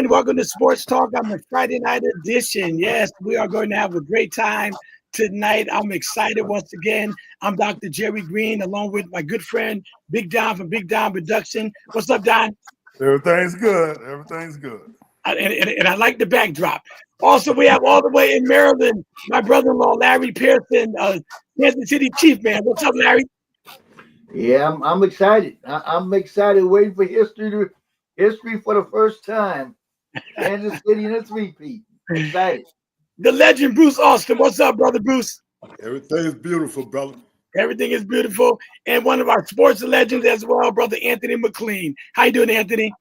again. Welcome to Sports Talk on the Friday night edition. Yes, we are going to have a great time tonight. I'm excited once again. I'm Dr. Jerry Green, along with my good friend, Big Don from Big Don Production. What's up, Don? Everything's good. Everything's good. And I like the backdrop. Also, we have all the way in Maryland, my brother-in-law, Larry Pearson, Kansas City Chief, man. What's up, Larry? Yeah, I'm excited. I'm excited, waiting for history for the first time. Kansas City in a three-peat. Excited. The legend, Bruce Austin. What's up, brother Bruce? Everything's beautiful, brother. Everything is beautiful. And one of our sports legends as well, brother Anthony McLean. How you doing, Anthony?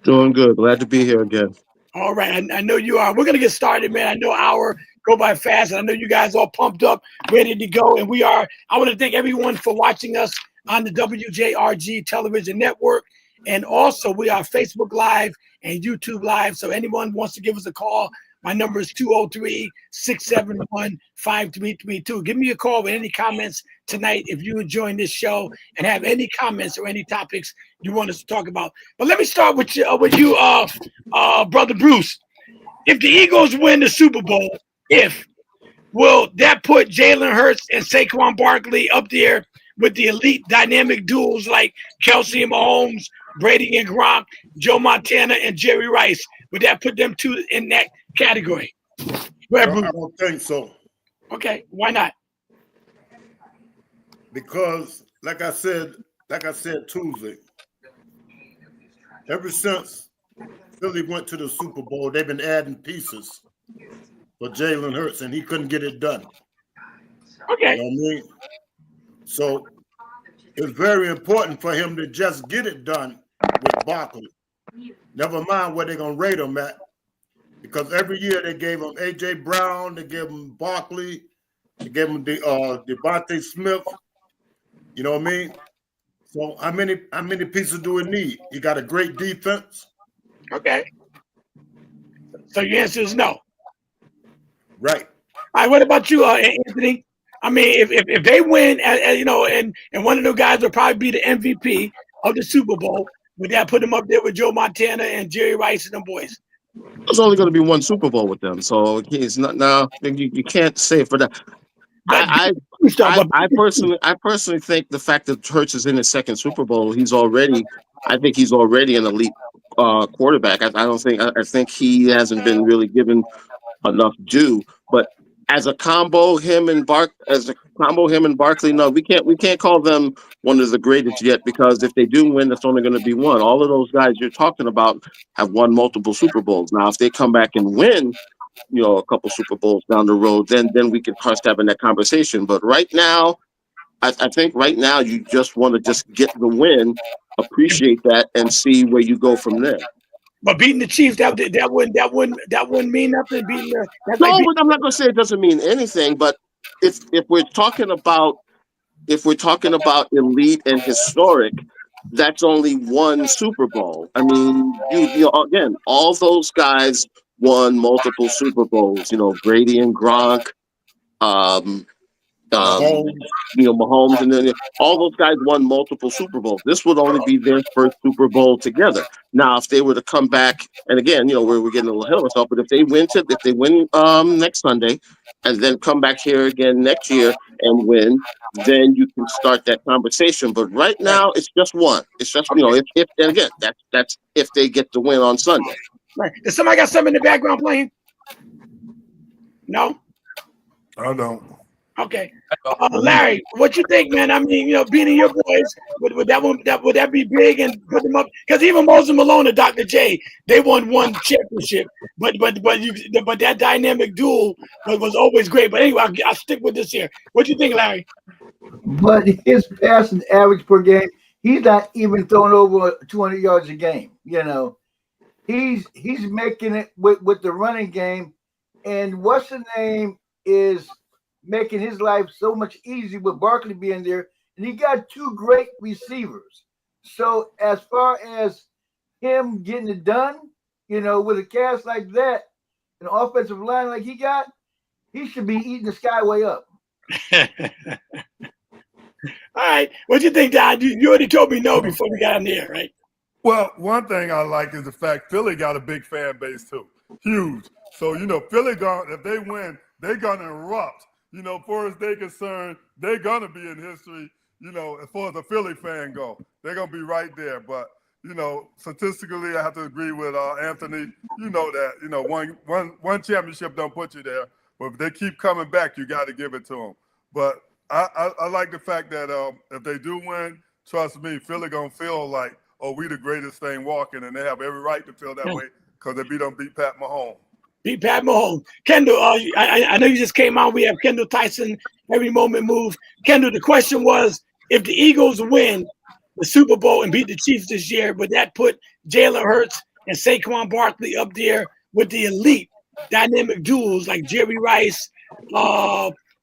Doing good. Glad to be here again. All right. I know you are. We're going to get started, man. I know hour go by fast. And I know you guys all pumped up, ready to go. And we are. I want to thank everyone for watching us on the WJRG television network. And also, we are Facebook Live and YouTube Live. So anyone wants to give us a call, my number is 203-671-5332. Give me a call with any comments tonight if you're enjoying this show and have any comments or any topics you want us to talk about. But let me start with you, Brother Bruce. If the Eagles win the Super Bowl, will that put Jalen Hurts and Saquon Barkley up there with the elite dynamic duels like Kelsey and Mahomes, Brady and Gronk, Joe Montana and Jerry Rice? Would that put them two in that category? No, I don't think so. Okay, why not? Because, like I said Tuesday, ever since Philly went to the Super Bowl, they've been adding pieces for Jalen Hurts, and he couldn't get it done. Okay. You know what I mean? So it's very important for him to just get it done with Barkley. Never mind where they're going to rate him at. Because every year they gave him A.J. Brown, they gave him Barkley, they gave him Devontae Smith. You know what I mean? So how many pieces do we need? You got a great defense. Okay. So your answer is no. Right. All right. What about you, Anthony? I mean, if they win, and one of the guys will probably be the MVP of the Super Bowl, would that put him up there with Joe Montana and Jerry Rice and them boys? There's only going to be one Super Bowl with them, so he's not now. You can't say for that. I personally think the fact that Hurts is in his second Super Bowl, I think he's already an elite quarterback. I think he hasn't been really given enough due. But as a combo, him and Barkley, no, we can't call them one of the greatest yet, because if they do win, that's only going to be one. All of those guys you're talking about have won multiple Super Bowls. Now, if they come back and win, a couple Super Bowls down the road, then we can start having that conversation. But right now, I think right now you just want to just get the win, appreciate that, and see where you go from there. But beating the Chiefs, that wouldn't mean nothing. I'm not going to say it doesn't mean anything, but if we're talking about elite and historic, that's only one Super Bowl. I mean, again, all those guys won multiple Super Bowls. Brady and Gronk, Mahomes, and then all those guys won multiple Super Bowls. This would only be their first Super Bowl together. Now, if they were to come back, and again, we're getting a little ahead of ourselves, but if they win next Sunday, and then come back here again next year and win, then you can start that conversation. But right now, it's just one. It's just if and again, that's if they get the win on Sunday. Right. Does somebody got something in the background playing? No. I don't. Okay, Larry, what you think, man? I mean, beating your boys, would that be big and put them up? Because even Moses Malone and Dr. J, they won one championship, but that dynamic duel was always great. But anyway, I'll stick with this here. What do you think, Larry? But his passing average per game, he's not even throwing over 200 yards a game. He's making it with the running game, and what's the name is making his life so much easier with Barkley being there. And he got two great receivers. So as far as him getting it done, with a cast like that, an offensive line like he got, he should be eating the skyway up. All right. What do you think, Don? You already told me no before we got on the air, right? Well, one thing I like is the fact Philly got a big fan base too, huge. So Philly if they win, they're gonna erupt. As far as they're concerned, they're gonna be in history. As far as the Philly fan go, they're gonna be right there. But statistically, I have to agree with Anthony. That one championship don't put you there, but if they keep coming back, you got to give it to them. But I like the fact that if they do win, trust me, Philly gonna feel like, oh, we the greatest thing walking, and they have every right to feel that way because they don't beat Pat Mahomes. Beat Pat Mahomes. Kendall, I know you just came on. We have Kendall Tyson, Every Moment Move. Kendall, the question was, if the Eagles win the Super Bowl and beat the Chiefs this year, would that put Jalen Hurts and Saquon Barkley up there with the elite dynamic duels like Jerry Rice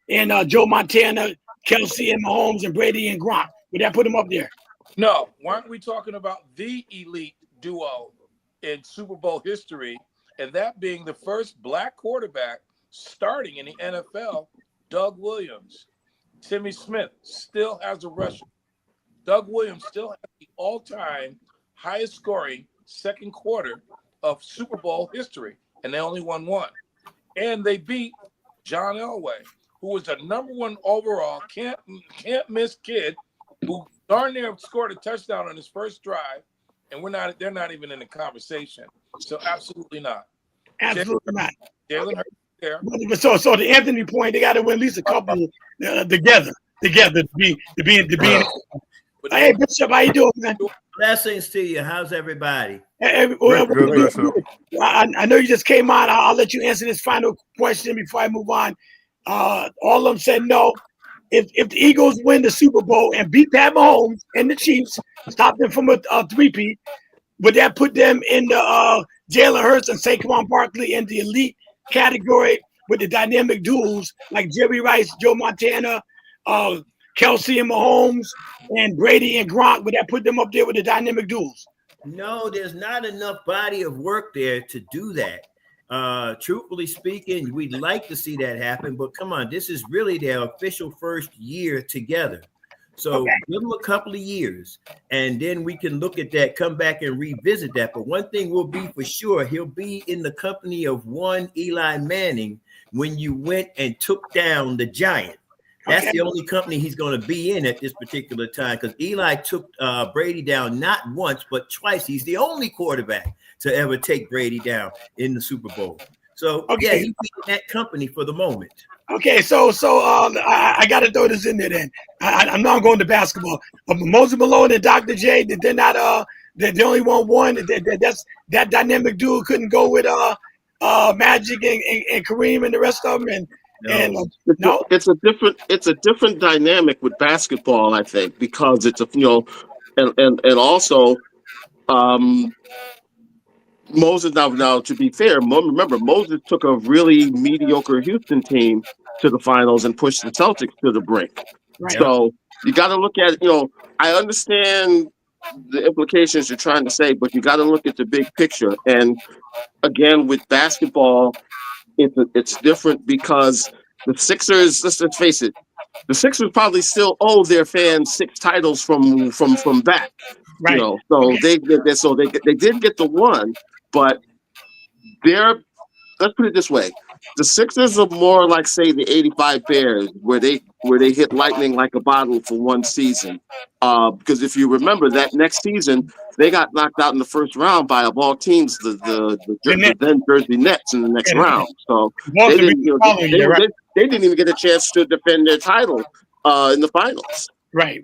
and Joe Montana, Kelsey and Mahomes, and Brady and Gronk? Would that put them up there? No, aren't we talking about the elite duo in Super Bowl history, and that being the first black quarterback starting in the NFL, Doug Williams. Timmy Smith still has a rushing. Doug Williams still has the all-time highest scoring second quarter of Super Bowl history, and they only won one. And they beat John Elway, who was the #1 overall, can't miss kid, who darn near scored a touchdown on his first drive, and they're not even in the conversation. So absolutely not. Absolutely not. Jalen Hurts there. So to Anthony's point, they got to win at least a couple together to be. Hey Bishop, how you doing, man? Blessings to you. How's everybody? Good, Bishop. I know you just came on. I'll let you answer this final question before I move on. All of them said no. If the Eagles win the Super Bowl and beat Pat Mahomes and the Chiefs, stop them from a three-peat, would that put them in the Jalen Hurts and Saquon Barkley in the elite category with the dynamic duels like Jerry Rice, Joe Montana, Kelsey and Mahomes, and Brady and Gronk? Would that put them up there with the dynamic duels? No, there's not enough body of work there to do that. Truthfully speaking, we'd like to see that happen, but come on, this is really their official first year together. So give them a couple of years, and then we can look at that, come back and revisit that. But one thing will be for sure, he'll be in the company of one Eli Manning when you went and took down the Giant. That's the only company he's going to be in at this particular time, because Eli took Brady down not once, but twice. He's the only quarterback to ever take Brady down in the Super Bowl. So, yeah, he's in that company for the moment. Okay, so I got to throw this in there then. I'm not going to basketball. Moses Malone and Dr. J, they're not they only won one. That dynamic duo couldn't go with Magic and Kareem and the rest of them. It's a different dynamic with basketball, I think, because it's and also Moses now to be fair, remember Moses took a really mediocre Houston team to the finals and pushed the Celtics to the brink. Right. So you got to look at I understand the implications you're trying to say, but you got to look at the big picture. And again, with basketball, it's different because the Sixers, let's face it, the Sixers probably still owe their fans 6 titles from back. Right. So they did get the one, but let's put it this way. The Sixers are more like, say, the 85 Bears, where they hit lightning like a bottle for one season. Because if you remember that next season, they got knocked out in the first round by, of all teams, the then Jersey Nets in the next round. So they didn't even get a chance to defend their title in the finals. Right.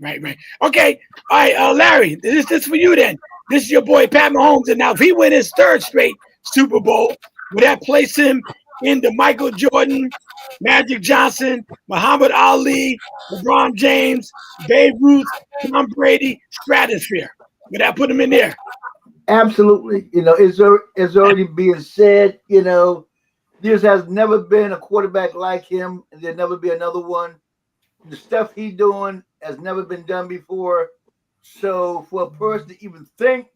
Okay. All right, Larry, this is for you then. This is your boy Pat Mahomes, and now if he win his 3rd straight Super Bowl, would that place him in the Michael Jordan, Magic Johnson, Muhammad Ali, LeBron James, Babe Ruth, Tom Brady stratosphere? Would that put him in there? Absolutely. It's already being said. There has never been a quarterback like him, and there'll never be another one. The stuff he's doing has never been done before. So for a person to even think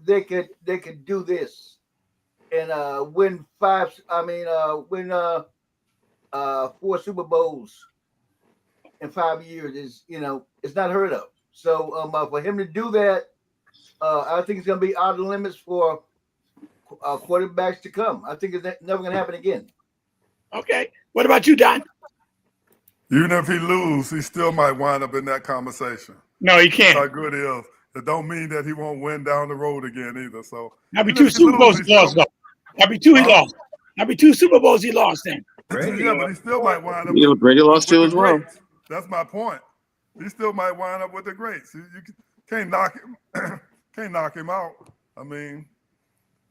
they could do this and win 4 Super Bowls in 5 years is, it's not heard of. So for him to do that, I think it's going to be out of limits for quarterbacks to come. I think it's never going to happen again. Okay. What about you, Don? Even if he lose, he still might wind up in that conversation. No, he That's can't. how good he is. It don't mean that he won't win down the road again either. So That'd be even two if he Super Bowls lose, he lost, though. That'd be two he Huh? lost. That'd be two Super Bowls he lost then. Yeah, but he still might wind up You know, Brady lost with too the as well. greats. That's my point. He still might wind up with the greats. You can't knock him, can't knock him out. I mean,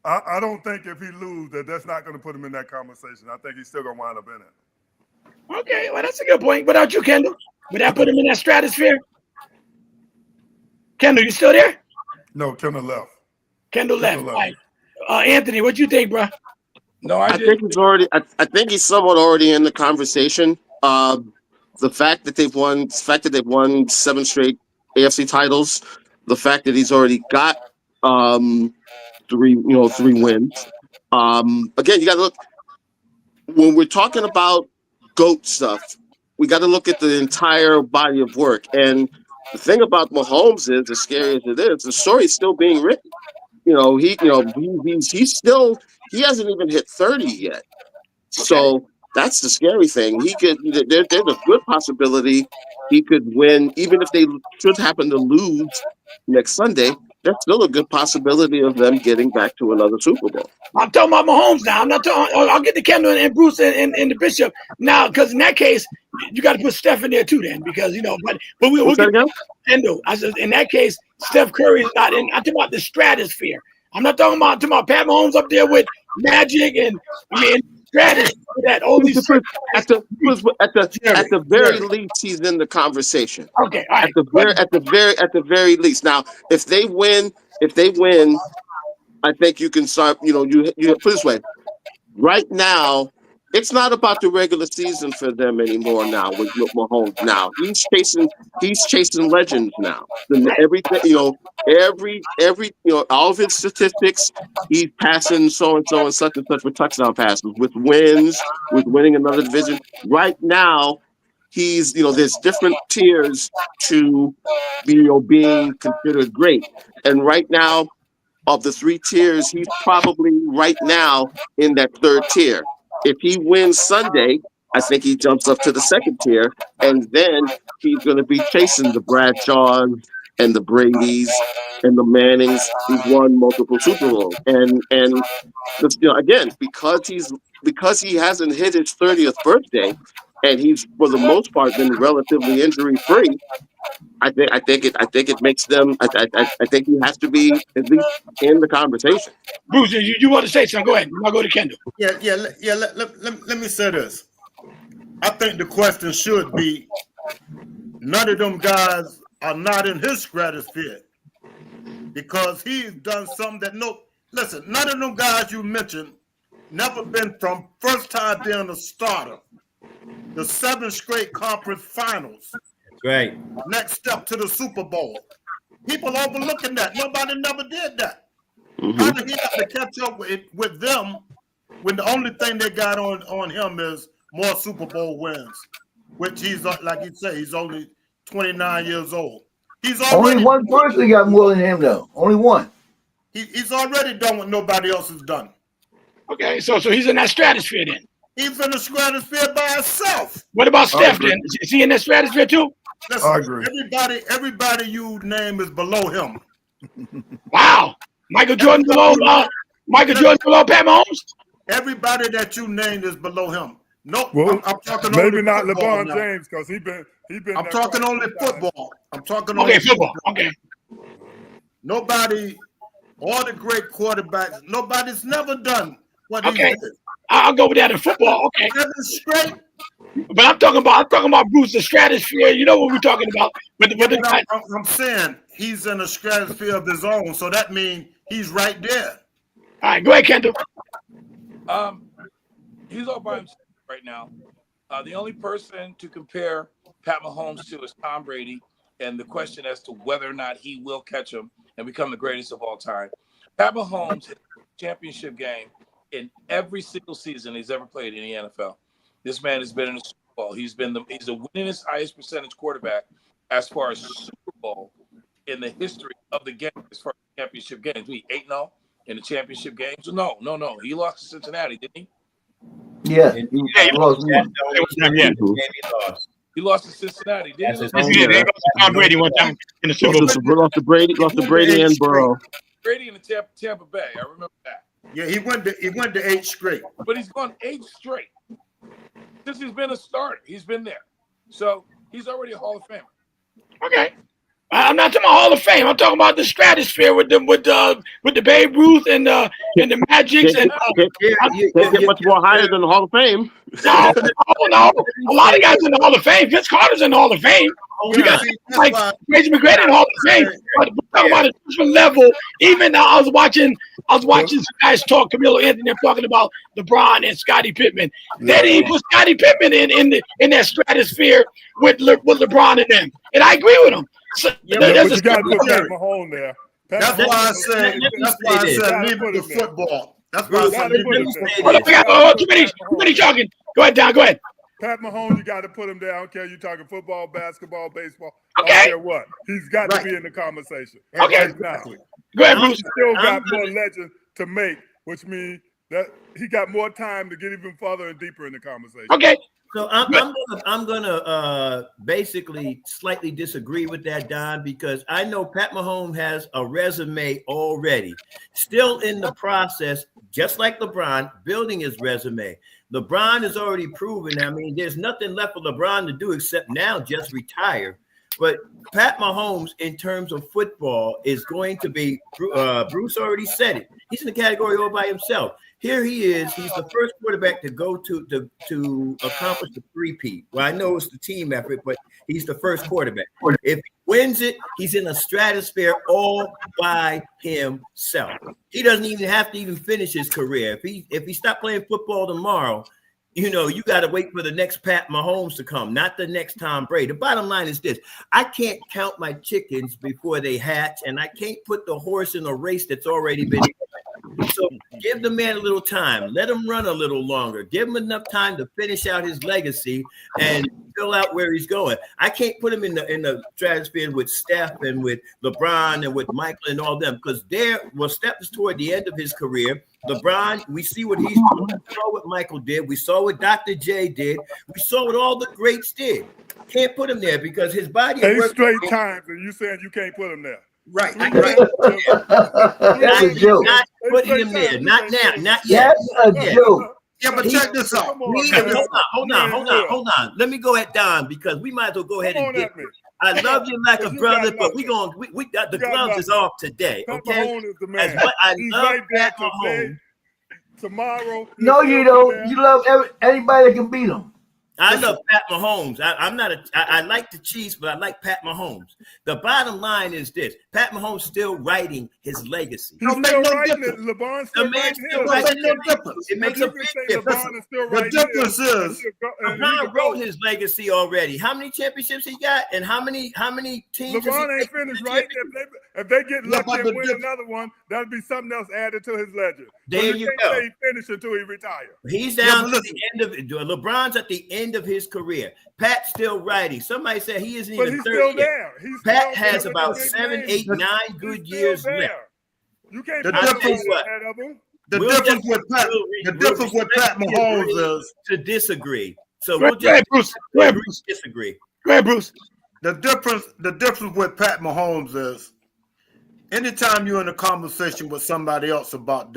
I don't think if he lose that's not going to put him in that conversation. I think he's still going to wind up in it. Okay, well, that's a good point. What about you, Kendall? Would that put him in that stratosphere? Kendall, you still there? No, Kendall left. Kendall left. All right. Anthony, what you think, bro? No, I think he's already. I think he's somewhat already in the conversation. The fact that they've won 7 straight AFC titles, the fact that he's already got 3 wins. Again, you got to look when we're talking about GOAT stuff. We got to look at the entire body of work. And the thing about Mahomes is, as scary as it is, the story is still being written. He's still, he hasn't even hit 30 yet. So that's the scary thing. There's a good possibility he could win, even if they should happen to lose next Sunday. There's still a good possibility of them getting back to another Super Bowl. I'm talking about Mahomes now. I'm not talking. I'll get to Kendall and Bruce and the Bishop now, because in that case, you got to put Steph in there too, then, because we'll get Kendall. I said in that case, Steph Curry is not in. I'm talking about the stratosphere. I'm not talking about Pat Mahomes up there with Magic and stratosphere that only at the very least he's in the conversation. Okay, all right. At the very least. Now, if they win, I think you can start. You put it this way. Right now, it's not about the regular season for them anymore. Now with Mahomes, now he's chasing legends now. Everything, all of his statistics, he's passing so and such with touchdown passes, with wins, with winning another division. Right now, he's there's different tiers to being considered great, and right now, of the 3 tiers, he's probably right now in that 3rd tier. If he wins Sunday, I think he jumps up to the 2nd tier, and then he's going to be chasing the Bradshaws and the Bradys and the Mannings who've won multiple Super Bowls. And again, because he hasn't hit his 30th birthday, and he's for the most part been relatively injury free. I think it makes them. I think he has to be at least in the conversation. Bruce, you want to say something? Go ahead. I'll go to Kendall. Yeah. Let me say this. I think the question should be: none of them guys are not in his stratosphere because he's done something that listen. None of them guys you mentioned never been from first time being a starter, the 7 straight conference finals. Right. Next step to the Super Bowl. People overlooking that. Nobody never did that. Mm-hmm. How did he have to catch up with them when the only thing they got on him is more Super Bowl wins? Which he's, like you say, he's only 29 years old. He's only one person got more than him, though. Only one. He's already done what nobody else has done. Okay, so he's in that stratosphere then. He's in the stratosphere by himself. What about Steph then? Is he in that stratosphere too? Listen, I agree. Everybody you name is below him. Wow. Michael Jordan below Pat Mahomes? Everybody that you named is below him. No, Well, I'm talking maybe only not football LeBron now. James because he been. I'm talking only football. I'm talking Okay, only football. Okay. Nobody, all the great quarterbacks, nobody's never done what he Okay. did. I'll go with that in football. Okay. 7 straight. But I'm talking about Bruce, the stratosphere. You know what we're talking about. I'm saying he's in a stratosphere of his own, so that means he's right there. All right, go ahead, Kendall. He's all by himself right now. The only person to compare Pat Mahomes to is Tom Brady, and the question as to whether or not he will catch him and become the greatest of all time. Pat Mahomes hit a championship game in every single season he's ever played in the NFL. This man has been in the Super Bowl. He's the winningest, highest percentage quarterback as far as Super Bowl in the history of the game as far as championship games. We 8-0 in the championship games. No. He lost to Cincinnati, didn't he? Yeah, And he Yeah, lost one. that's the only championship Mhm. game he lost. He lost to Cincinnati, That's didn't his he? only. Yeah, they lost to Tom Brady one time in the Super Bowl. Lost to Brady and Burrow. Brady in the Tampa Bay. I remember that. Yeah, he went to 8 straight. But he's gone 8 straight since he's been a starter. He's been there, so he's already a Hall of Famer. Okay. I'm not talking about Hall of Fame. I'm talking about the stratosphere with the Babe Ruth and the Magics and They get much more higher than the Hall of Fame. no. A lot of guys in the Hall of Fame. Vince Carter's in the Hall of Fame. You got That's like why- Tracy McGrady in the Hall of Fame. But we're talking about a different level. Even I was watching some guys talk, Camilo Anthony, they're talking about LeBron and Scottie Pippen. They didn't even put Scottie Pippen in that stratosphere with LeBron and them. And I agree with them. So, Yeah, there's But a you got to put Yeah. Pat Mahomes there. That's why I said leave it to football. That's why I said leave it to football. we got too many talking. Go ahead, Don. Go ahead. Pat Mahomes, you got to put him there. I don't care. You talking football, basketball, baseball. Okay. I don't care what. He's got Right. to be in the conversation. Okay. Exactly. Go ahead, He Bruce. still got more legends to make, which means that he got more time to get even further and deeper in the conversation. Okay. So I'm gonna basically slightly disagree with that, Don, because I know Pat Mahomes has a resume already, still in the process, just like LeBron, building his resume. LeBron has already proven. I mean, there's nothing left for LeBron to do except now just retire. But Pat Mahomes, in terms of football, is going to be. Bruce already said it. He's in the category all by himself. Here he is. He's the first quarterback to go to accomplish the three-peat. Well, I know it's the team effort, but he's the first quarterback. If he wins it, he's in a stratosphere all by himself. He doesn't even have to even finish his career. If he stopped playing football tomorrow, you got to wait for the next Pat Mahomes to come, not the next Tom Brady. The bottom line is this: I can't count my chickens before they hatch, and I can't put the horse in a race that's already been. So give the man a little time. Let him run a little longer. Give him enough time to finish out his legacy and fill out where he's going. I can't put him in the stratosphere with Steph and with LeBron and with Michael and all them, because Steph is toward the end of his career. LeBron, we see what he's doing. We saw what Michael did. We saw what Dr. J did. We saw what all the greats did. Can't put him there because his body. 8 straight times, and you saying you can't put him there. Right. That's a joke. Not putting him there. Not now. Not yet. That's a joke. Yeah, but check this out. Hold on. Let me go at Don because we might as well go ahead and get. I love you like a brother, but we got the gloves is off today. Pat Okay. Mahomes is the man. I He's love right there Pat Mahomes. Tomorrow. No, you don't. You love anybody that can beat him. I love Pat Mahomes. I like the Chiefs, but I like Pat Mahomes. The bottom line is this: Pat Mahomes still writing his legacy. He's still writing it. LeBron's still The man's writing still his. writing no difference. It makes You a can big say difference. LeBron is still The writing difference his. is LeBron wrote his legacy already. How many championships he got, and how many teams? LeBron ain't finished writing. If they get lucky but and the win difference- another one, that'll be something else added to his legend. There But you can't go. say he finished until he retired. He's down but to listen. the end of LeBron's at the end of his career. Pat's still writing. Somebody said he isn't But even he's 30 still yet. there. He's Pat still has there about with the big 7, names. 8, 9 good He's still years there. left. You can't The put difference- him ahead of him. the We'll difference with Pat. we'll- The we'll difference with Pat respectfully Mahomes agree is to disagree. So Go we'll ahead, just Bruce. Go ahead, Bruce. disagree. Go ahead, Bruce. the difference with Pat Mahomes is anytime you're in a conversation with somebody else about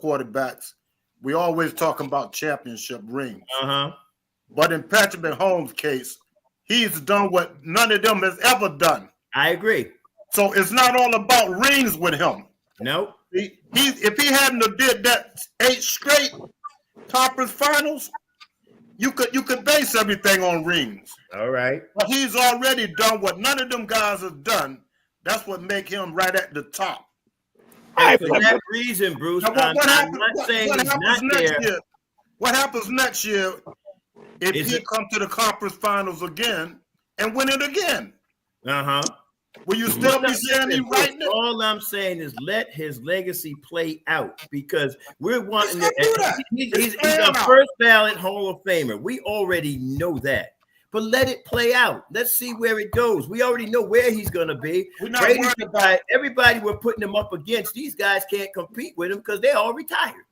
quarterbacks, we always talk about championship rings. But in Patrick Mahomes' case, he's done what none of them has ever done. I agree. So it's not all about rings with him. Nope. If he hadn't have did that 8 straight conference finals, you could base everything on rings. All right. But he's already done what none of them guys have done. That's what make him right at the top. And for that reason, Bruce, Now, I'm not saying he's not there. What happens next year if he come to the conference finals again and win it again? Will you still be saying he's right now? All I'm saying is let his legacy play out because we're wanting Let's not do that. he's a first ballot Hall of Famer. We already know that. but let it play out. Let's see where it goes. We already know where he's going to be. We're not Brady's worried the about guy, everybody we're putting him up against, these guys can't compete with him because they're all retired.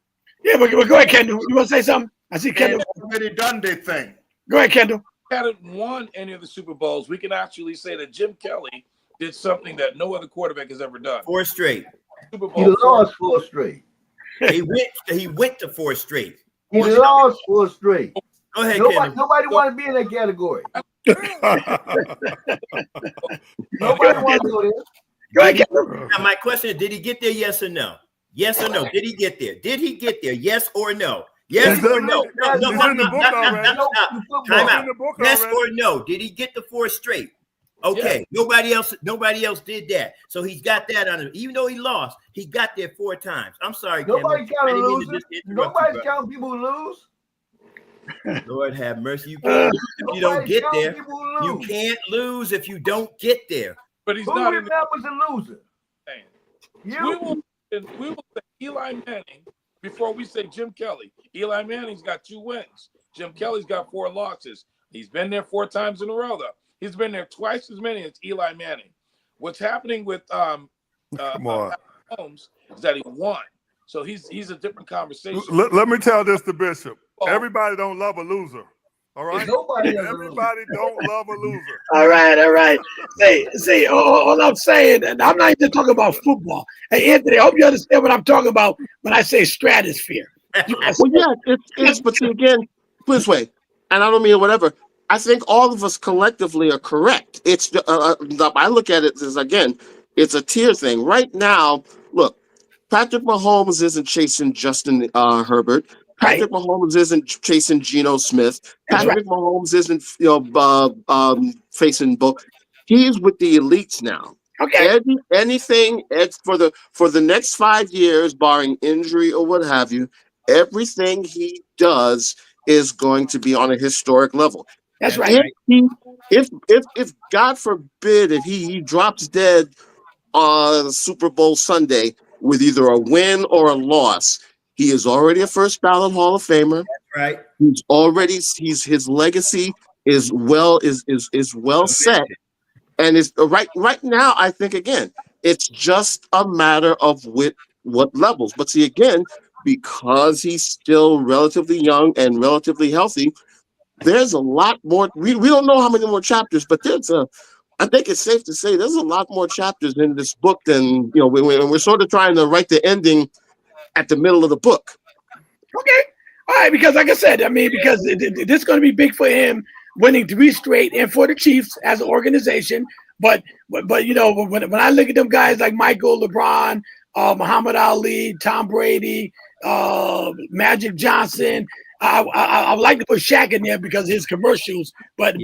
Yeah, but go ahead, Kendall. You want to say something? I see Kendall. They've already done their thing. Go ahead, Kendall. Hadn't won any of the Super Bowls, we can actually say that Jim Kelly did something that no other quarterback has ever done. 4 straight. Super He Bowl. lost 4 straight. He went to 4 straight. He lost 4 straight. Go ahead, Nobody want to be in that category. Nobody want to go there. Go ahead, Kendall. Now, my question is, did he get there, yes or no? Yes or no? Did he get there? Did he get there? Yes or no? Yes He's or in no? the- No, he's no, in the no, book no, already. no. Time He's out. in the book Yes already. or no? Did he get the 4 straight? Okay. Nobody else did that. So he's got that on him. Even though he lost, he got there 4 times. I'm sorry, Nobody Ken. counting I didn't mean to losers. just interrupt Nobody's you, counting people who lose. brother. Lord have mercy. You can't lose if you don't Nobody's get counting there. people who You lose. can't lose if you don't get there. But he's Who not in the remembers the loser? game. You. We will say Eli Manning before we say Jim Kelly. Eli Manning's got 2 wins. Jim Kelly's got 4 losses. He's been there 4 times in a row, though. He's been there twice as many as Eli Manning. What's happening with Come on. Holmes is that he won. So he's a different conversation. Let me tell this to Bishop. Oh. Everybody don't love a loser. All right? Nobody does a loser. Everybody don't love a loser. All right. See, all I'm saying, and I'm not even talking about football. Hey, Anthony, I hope you understand what I'm talking about when I say stratosphere. Well, yeah, it's but see, again, put it this way, and I don't mean whatever. I think all of us collectively are correct. It's I look at it as, again, it's a tier thing. Right now, look, Patrick Mahomes isn't chasing Justin Herbert. Patrick Mahomes isn't chasing Geno Smith. Patrick Mahomes isn't facing both. He's with the elites now. Okay. Anything for the next 5 years, barring injury or what have you, everything he does is going to be on a historic level. That's right. If God forbid, if he drops dead on Super Bowl Sunday with either a win or a loss, he is already a first ballot Hall of Famer. Right. His legacy is well set. And it's right now, I think, again, it's just a matter of what levels. But see, again, because he's still relatively young and relatively healthy, there's a lot more. We don't know how many more chapters, but I think it's safe to say there's a lot more chapters in this book than, we're sort of trying to write the ending at the middle of the book. Okay. All right, because like I said, because this is going to be big for him, winning 3 straight, and for the Chiefs as an organization. But when I look at them guys like Michael, LeBron, Muhammad Ali, Tom Brady, Magic Johnson, I would like to put Shaq in there because of his commercials, but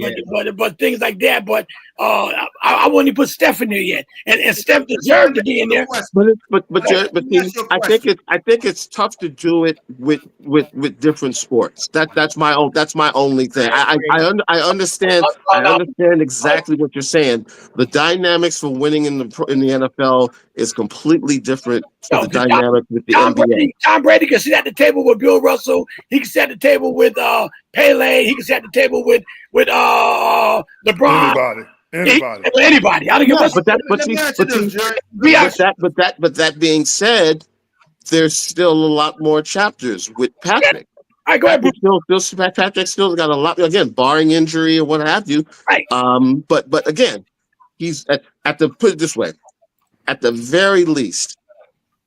things like that. But I wouldn't even put Steph in there yet, and Steph deserved to be in there. But see, I think it's tough to do it with different sports. That's my only thing. I understand exactly what you're saying. The dynamics for winning in the NFL is completely different from the dynamic with the NBA. Tom Brady can sit at the table with Bill Russell. He can sit at the table with Pele. He can sit at the table with LeBron. Anybody. I don't give a But that being said, there's still a lot more chapters with Patrick. All right, go ahead, Bruce. Patrick still got a lot, again, barring injury or what have you. Right. But again, he's put it this way, at the very least,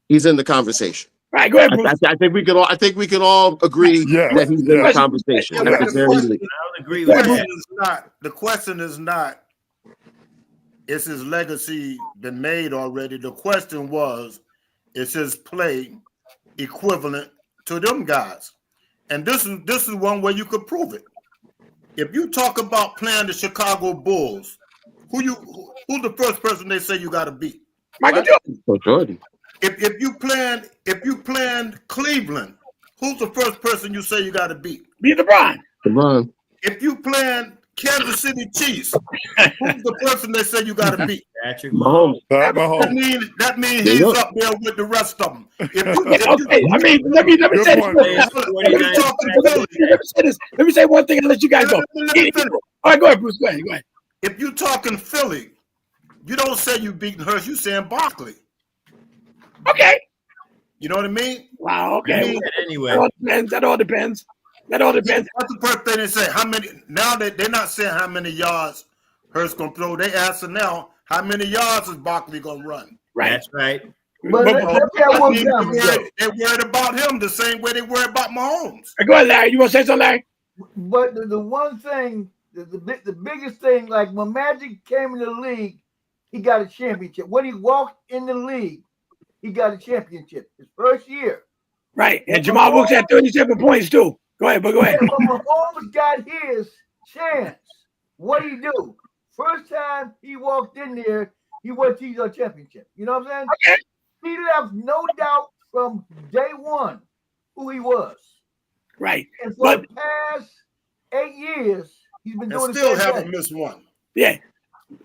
he's in the conversation. Right, go ahead, Bruce. I think we could all agree that he's in the conversation at the very least. I would agree with that. The question is not, is his legacy been made already? The question was, is his play equivalent to them guys? And this is one way you could prove it. If you talk about playing the Chicago Bulls, who's the first person they say you got to beat? Michael Jordan. Oh, Jordan. If you plan Cleveland, who's the first person you say you got to beat? Be LeBron. LeBron. If you plan Kansas City Chiefs, who's the person they say you got to beat? Patrick Mahomes. That means he's up there with the rest of them. Let me say this. Let me say one thing and let you guys go. All right, go ahead, Bruce. Go ahead. Go ahead. If you talking Philly, you don't say you beating Hurst. You saying Barkley. Okay. You know what I mean? Wow. Okay. I mean, Anyway, That all depends. That all depends. That all depends. That's the first thing they say. How many? Now they're not saying how many yards Hurst gonna throw. They asking now how many yards is Barkley gonna run. Right. that's right. But But- let me have I one mean, comment, though. they're worried about him the same way they worry about Mahomes. Go ahead, Larry. You want to say something, Larry? But the one thing, the biggest thing, like when Magic came in the league, he got a championship. When he walked in the league, he got a championship his first year. Right. And Jamal Brooks had 37 points too. Go ahead, but go ahead. And when Mahomes got his chance, what did he do? First time he walked in there, he won the championship. You know what I'm saying? Okay. He left no doubt from day one who he was. Right. And for But the past 8 years, he's been And doing the still same haven't thing. missed one. yeah,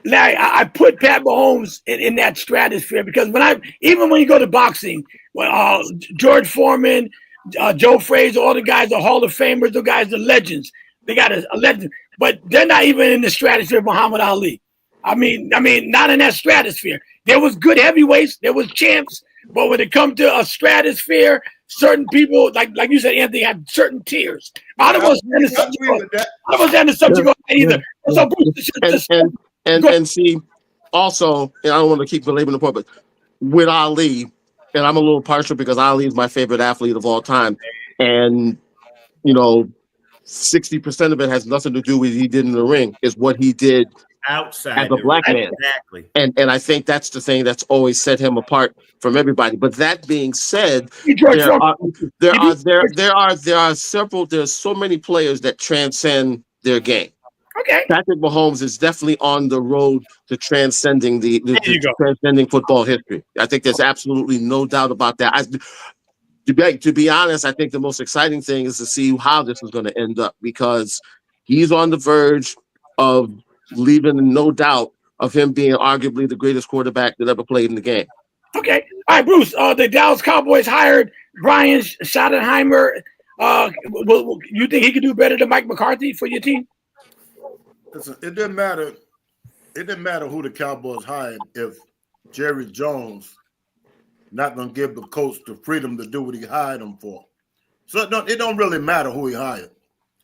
Larry, I put Pat Mahomes in that stratosphere because even when you go to boxing, well, George Foreman, Joe Frazier, all the guys are Hall of Famers, the guys are legends. They got a legend, but they're not even in the stratosphere of Muhammad Ali. I mean, not in that stratosphere. There was good heavyweights, there was champs, but when it comes to a stratosphere, certain people, like you said, Anthony, have certain tiers. I don't want to stand the I agree subject. with that. I don't want to stand the subject on that either. Yeah. So Bruce, And see, also, and I don't want to keep belaboring the point, but with Ali, and I'm a little partial because Ali is my favorite athlete of all time, and 60% of it has nothing to do with what he did in the ring. Is what he did Outside as a the black ring. man. Exactly. And I think that's the thing that's always set him apart from everybody. But that being said, George there Foreman. there's so many players that transcend their game. Okay. Patrick Mahomes is definitely on the road to transcending transcending football history. I think there's absolutely no doubt about that. To be honest, I think the most exciting thing is to see how this is going to end up because he's on the verge of leaving no doubt of him being arguably the greatest quarterback that ever played in the game. Okay. All right, Bruce. The Dallas Cowboys hired Brian Schottenheimer. You think he could do better than Mike McCarthy for your team? Listen, it didn't matter. It didn't matter who the Cowboys hired if Jerry Jones not gonna give the coach the freedom to do what he hired him for. So it don't really matter who he hired.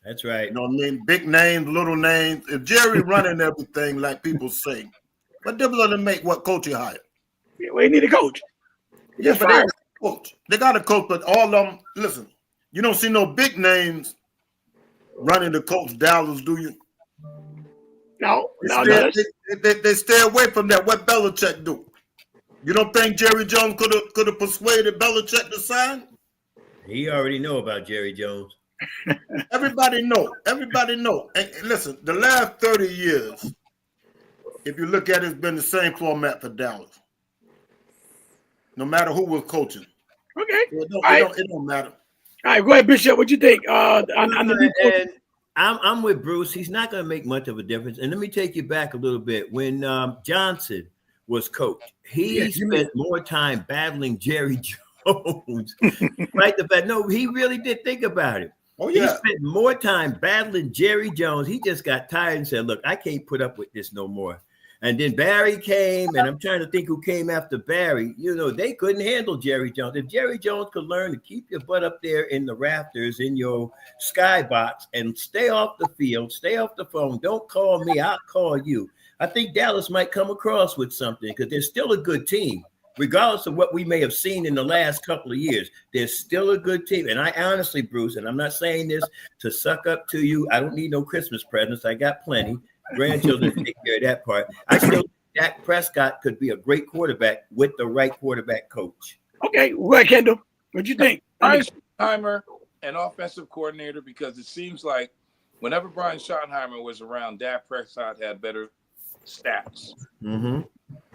That's right. You know what I mean? Big names, little names. If Jerry running everything like people say, what difference does it make what coach he hired? We need a coach. Yeah, but they got a coach. They got a coach, but all of them, listen, you don't see no big names running the coach Dallas, do you? No. They stay away from that. What Belichick do? You don't think Jerry Jones could have persuaded Belichick to sign? He already know about Jerry Jones. Everybody know. Everybody know. And listen, the last 30 years, if you look at it, it's been the same format for Dallas. No matter who was coaching. Okay. It don't matter. All right, go ahead, Bishop. What you think? And I'm with Bruce. He's not going to make much of a difference. And let me take you back a little bit. When Johnson was coach, he spent more time battling Jerry Jones. Right? He really did think about it. Oh, yeah. He spent more time battling Jerry Jones. He just got tired and said, look, I can't put up with this no more. And then Barry came, and I'm trying to think who came after Barry. They couldn't handle Jerry Jones. If Jerry Jones could learn to keep your butt up there in the rafters, in your skybox, and stay off the field, stay off the phone, don't call me, I'll call you. I think Dallas might come across with something because they're still a good team. Regardless of what we may have seen in the last couple of years, there's still a good team. And I honestly, Bruce, and I'm not saying this to suck up to you. I don't need no Christmas presents. I got plenty. Grandchildren take care of that part. I still think Dak Prescott could be a great quarterback with the right quarterback coach. Okay, well, Kendall, what you think? Brian Schottenheimer, an offensive coordinator, because it seems like whenever Brian Schottenheimer was around, Dak Prescott had better stats. Mm-hmm.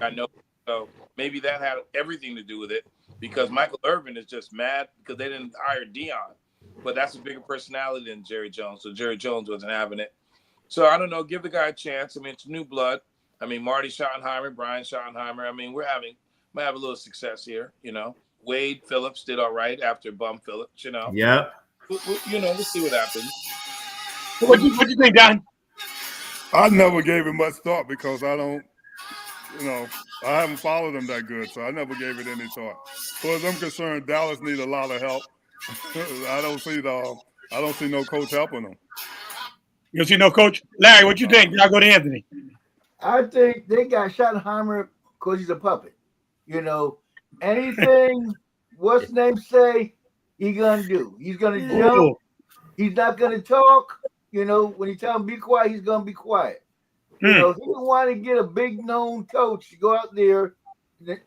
I know. So maybe that had everything to do with it because Michael Irvin is just mad because they didn't hire Dion. But that's a bigger personality than Jerry Jones. So Jerry Jones wasn't having it. So I don't know. Give the guy a chance. I mean, it's new blood. I mean, Marty Schottenheimer, Brian Schottenheimer. I mean, might have a little success here. Wade Phillips did all right after Bum Phillips. Yeah. We'll see what happens. What you think, Don? I never gave it much thought because I don't, I haven't followed them that good, so I never gave it any thought. As far as I'm concerned, Dallas need a lot of help. I don't see no coach helping them. You see no coach? Larry, what you think? I'll go to Anthony. I think they got Schottenheimer because he's a puppet. Anything what's name say, he gonna do. He's gonna jump. Ooh. He's not gonna talk. When you tell him be quiet, he's gonna be quiet. He didn't want to get a big known coach to go out there,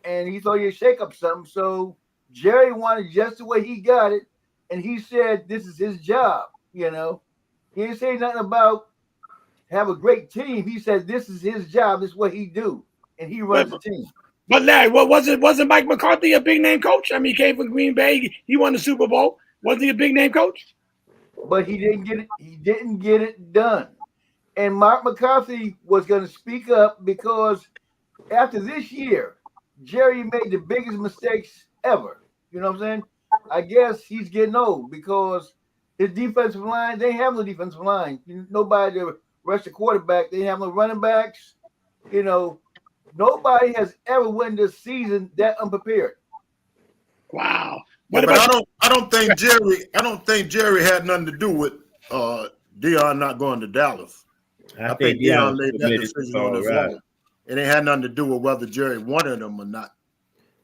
and he thought he'd shake up something. So Jerry wanted just the way he got it, and he said this is his job. He didn't say nothing about have a great team. He said this is his job. This is what he do, and he runs the team. But Larry, wasn't Mike McCarthy a big name coach? I mean, he came from Green Bay. He won the Super Bowl. Wasn't he a big name coach? But he didn't get it. He didn't get it done. And Mark McCarthy was going to speak up because after this year, Jerry made the biggest mistakes ever. You know what I'm saying? I guess he's getting old because his defensive line, they have no defensive line. Nobody to rush the quarterback. They have no running backs. Nobody has ever won this season that unprepared. Wow. But I don't think Jerry had nothing to do with Deion not going to Dallas. I think Deion made that decision on his own. It ain't had nothing to do with whether Jerry wanted him or not.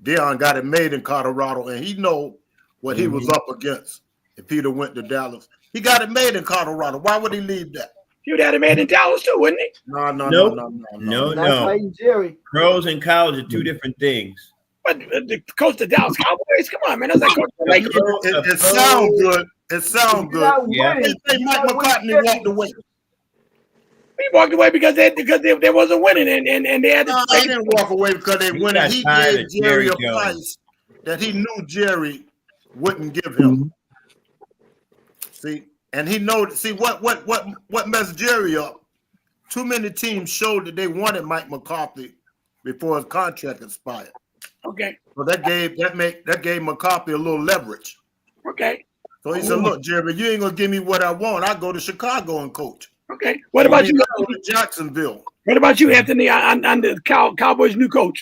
Deion got it made in Colorado, and he know what he was up against if Peter went to Dallas. He got it made in Colorado. Why would he leave that? He would have had it made in Dallas too, wouldn't he? No. Jerry. Pros and college are two different things. But the coach of the Dallas Cowboys, come on, man. That's like it sounds good. It sounds good. Yeah. Mike McCartney walked away. He walked away because they wasn't winning, and they had to. They didn't walk away because they winning. He gave Jerry a price that he knew Jerry wouldn't give him. See, and he know. See what messed Jerry up. Too many teams showed that they wanted Mike McCarthy before his contract expired. Okay. So that gave McCarthy a little leverage. Okay. So he said, "Look, Jerry, you ain't gonna give me what I want. I go to Chicago and coach." Okay. What about you? Jacksonville. What about you, Anthony? On the Cowboys' new coach.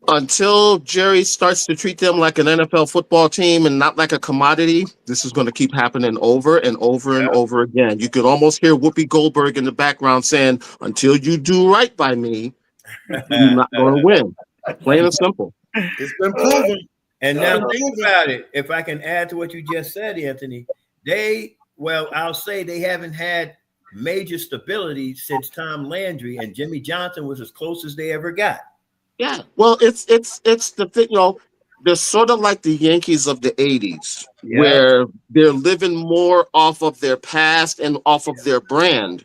Until Jerry starts to treat them like an NFL football team and not like a commodity, this is going to keep happening over and over and over again. You could almost hear Whoopi Goldberg in the background saying, "Until you do right by me, you're not going to win." Plain and simple. It's been proven. And now think about it. If I can add to what you just said, Anthony, I'll say they haven't had major stability since Tom Landry, and Jimmy Johnson was as close as they ever got. Yeah, well, it's the thing, they're sort of like the Yankees of the 80s, where they're living more off of their past and off of their brand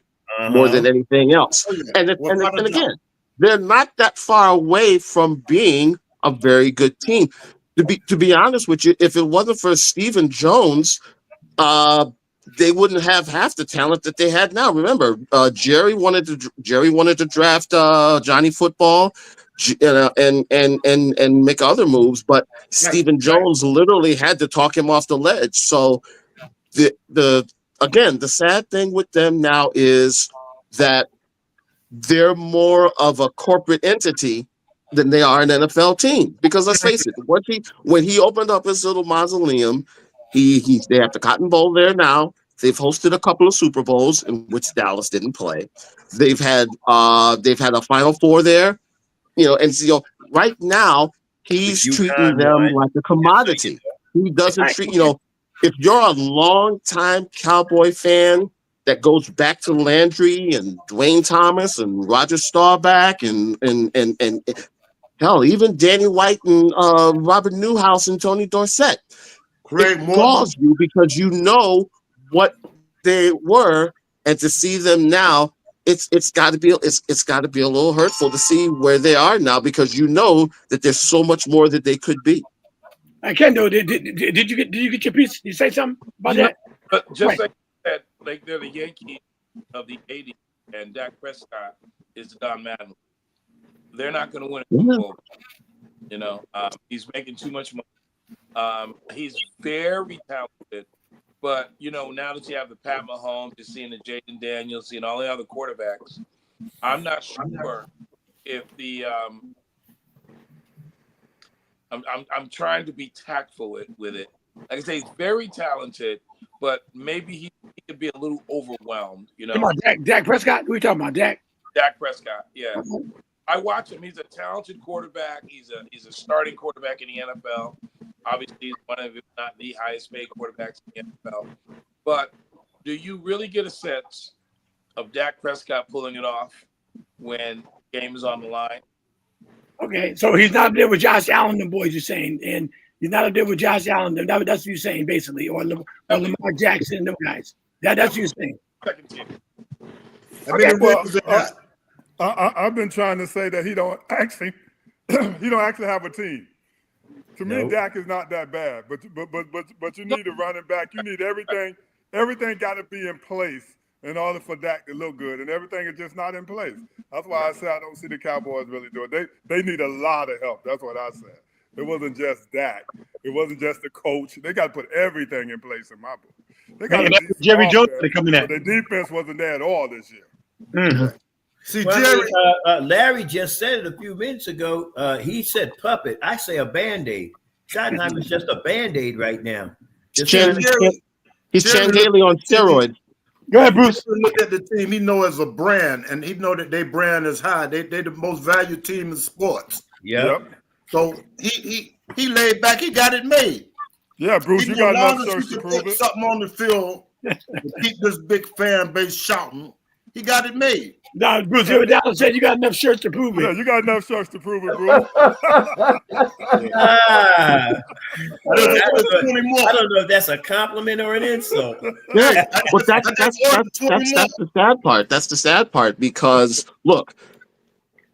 more than anything else. And again, they're not that far away from being a very good team. To be honest with you, if it wasn't for Stephen Jones, they wouldn't have half the talent that they had now. Remember, Jerry wanted to draft Johnny Football and make other moves, but Stephen Jones literally had to talk him off the ledge. So the sad thing with them now is that they're more of a corporate entity than they are an NFL team. Because let's face it, when he opened up his little mausoleum, they have the Cotton Bowl there now. They've hosted a couple of Super Bowls in which Dallas didn't play. They've had a Final Four there, and right now he's treating them like a commodity. He doesn't treat, if you're a long-time Cowboy fan that goes back to Landry and Dwayne Thomas and Roger Staubach and hell, even Danny White and Robert Newhouse and Tony Dorsett. It galls you because you know what they were, and to see them now, it's got to be a little hurtful to see where they are now, because you know that there's so much more that they could be. Kendall, did you get your piece? Did you say something about that? But just like that, like they're the Yankees of the '80s, and Dak Prescott is Don Madden. They're not going to win a Super Bowl. He's making too much money. He's very talented, But now that you have the Pat Mahomes, you're seeing the Jaden Daniels, seeing all the other quarterbacks, I'm not sure if the I'm trying to be tactful with it. Like I say, he's very talented, but maybe he could be a little overwhelmed. Come on, Dak Prescott. Who are we talking about, Dak? Dak Prescott, yeah. I watch him. He's a talented quarterback. He's a starting quarterback in the NFL. Obviously, he's one of, if not the highest paid quarterbacks in the NFL. But do you really get a sense of Dak Prescott pulling it off when the game is on the line? Okay, so he's not up there with Josh Allen, the boys, you're saying, and he's not up there with Josh Allen. That's what you're saying, basically, or Lamar Jackson, those guys. That's what you're saying. Second team. I've been trying to say that he don't actually have a team. To me, Dak is not that bad, but you need a running back. You need everything. Everything got to be in place in order for Dak to look good, and everything is just not in place. That's why I say I don't see the Cowboys really doing it. They need a lot of help. That's what I said. It wasn't just Dak. It wasn't just the coach. They got to put everything in place in my book. They got Jerry Jones coming in. But the defense wasn't there at all this year. Mm-hmm. See, Well, Jerry, Larry just said it a few minutes ago. He said puppet. I say a Band-Aid. Schottenheimer is just a Band-Aid right now. He's Chan Haley on steroids. Go ahead, Bruce. Look at the team. He know as a brand, and he know that their brand is high. They the most valued team in sports. Yep. So he laid back. He got it made. Yeah, Bruce, you got enough shirts to to prove put it. something on the field to keep this big fan base shouting. He got it made. No, Bruce, Dallas said you got enough shirts to prove Yeah, it. you got enough shirts to prove it, Bruce. I don't know if that's a compliment or an insult. Yeah, well, that's the sad part. That's the sad part because look,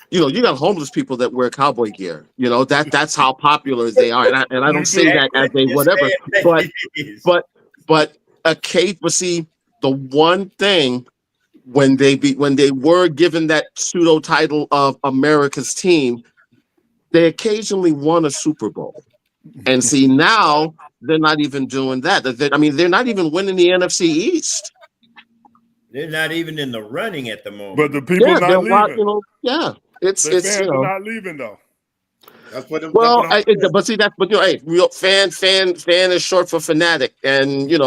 you got homeless people that wear cowboy gear. That's how popular they are, and I don't say that as a whatever, but see, the one thing when they were given that pseudo title of America's team, they occasionally won a Super Bowl. And see, now they're not even doing that. They're not even winning the NFC East. They're not even in the running at the moment. But the people not leaving. It's fans are not leaving though. That's what. Real fan is short for fanatic, and you're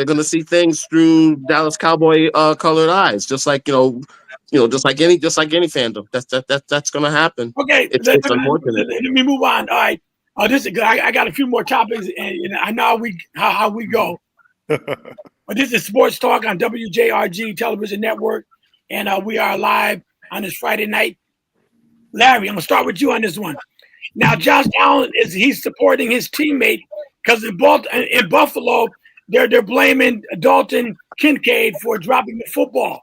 gonna see things through Dallas Cowboy colored eyes, just like just like any fandom. That's gonna happen. Okay, it's unfortunate. Let me move on. All right, this is good. I got a few more topics, and I know how we go. But this is Sports Talk on WJRG Television Network, and we are live on this Friday night. Larry, I'm gonna start with you on this one. Now, Josh Allen he's supporting his teammate because in Buffalo, they're blaming Dalton Kincaid for dropping the football.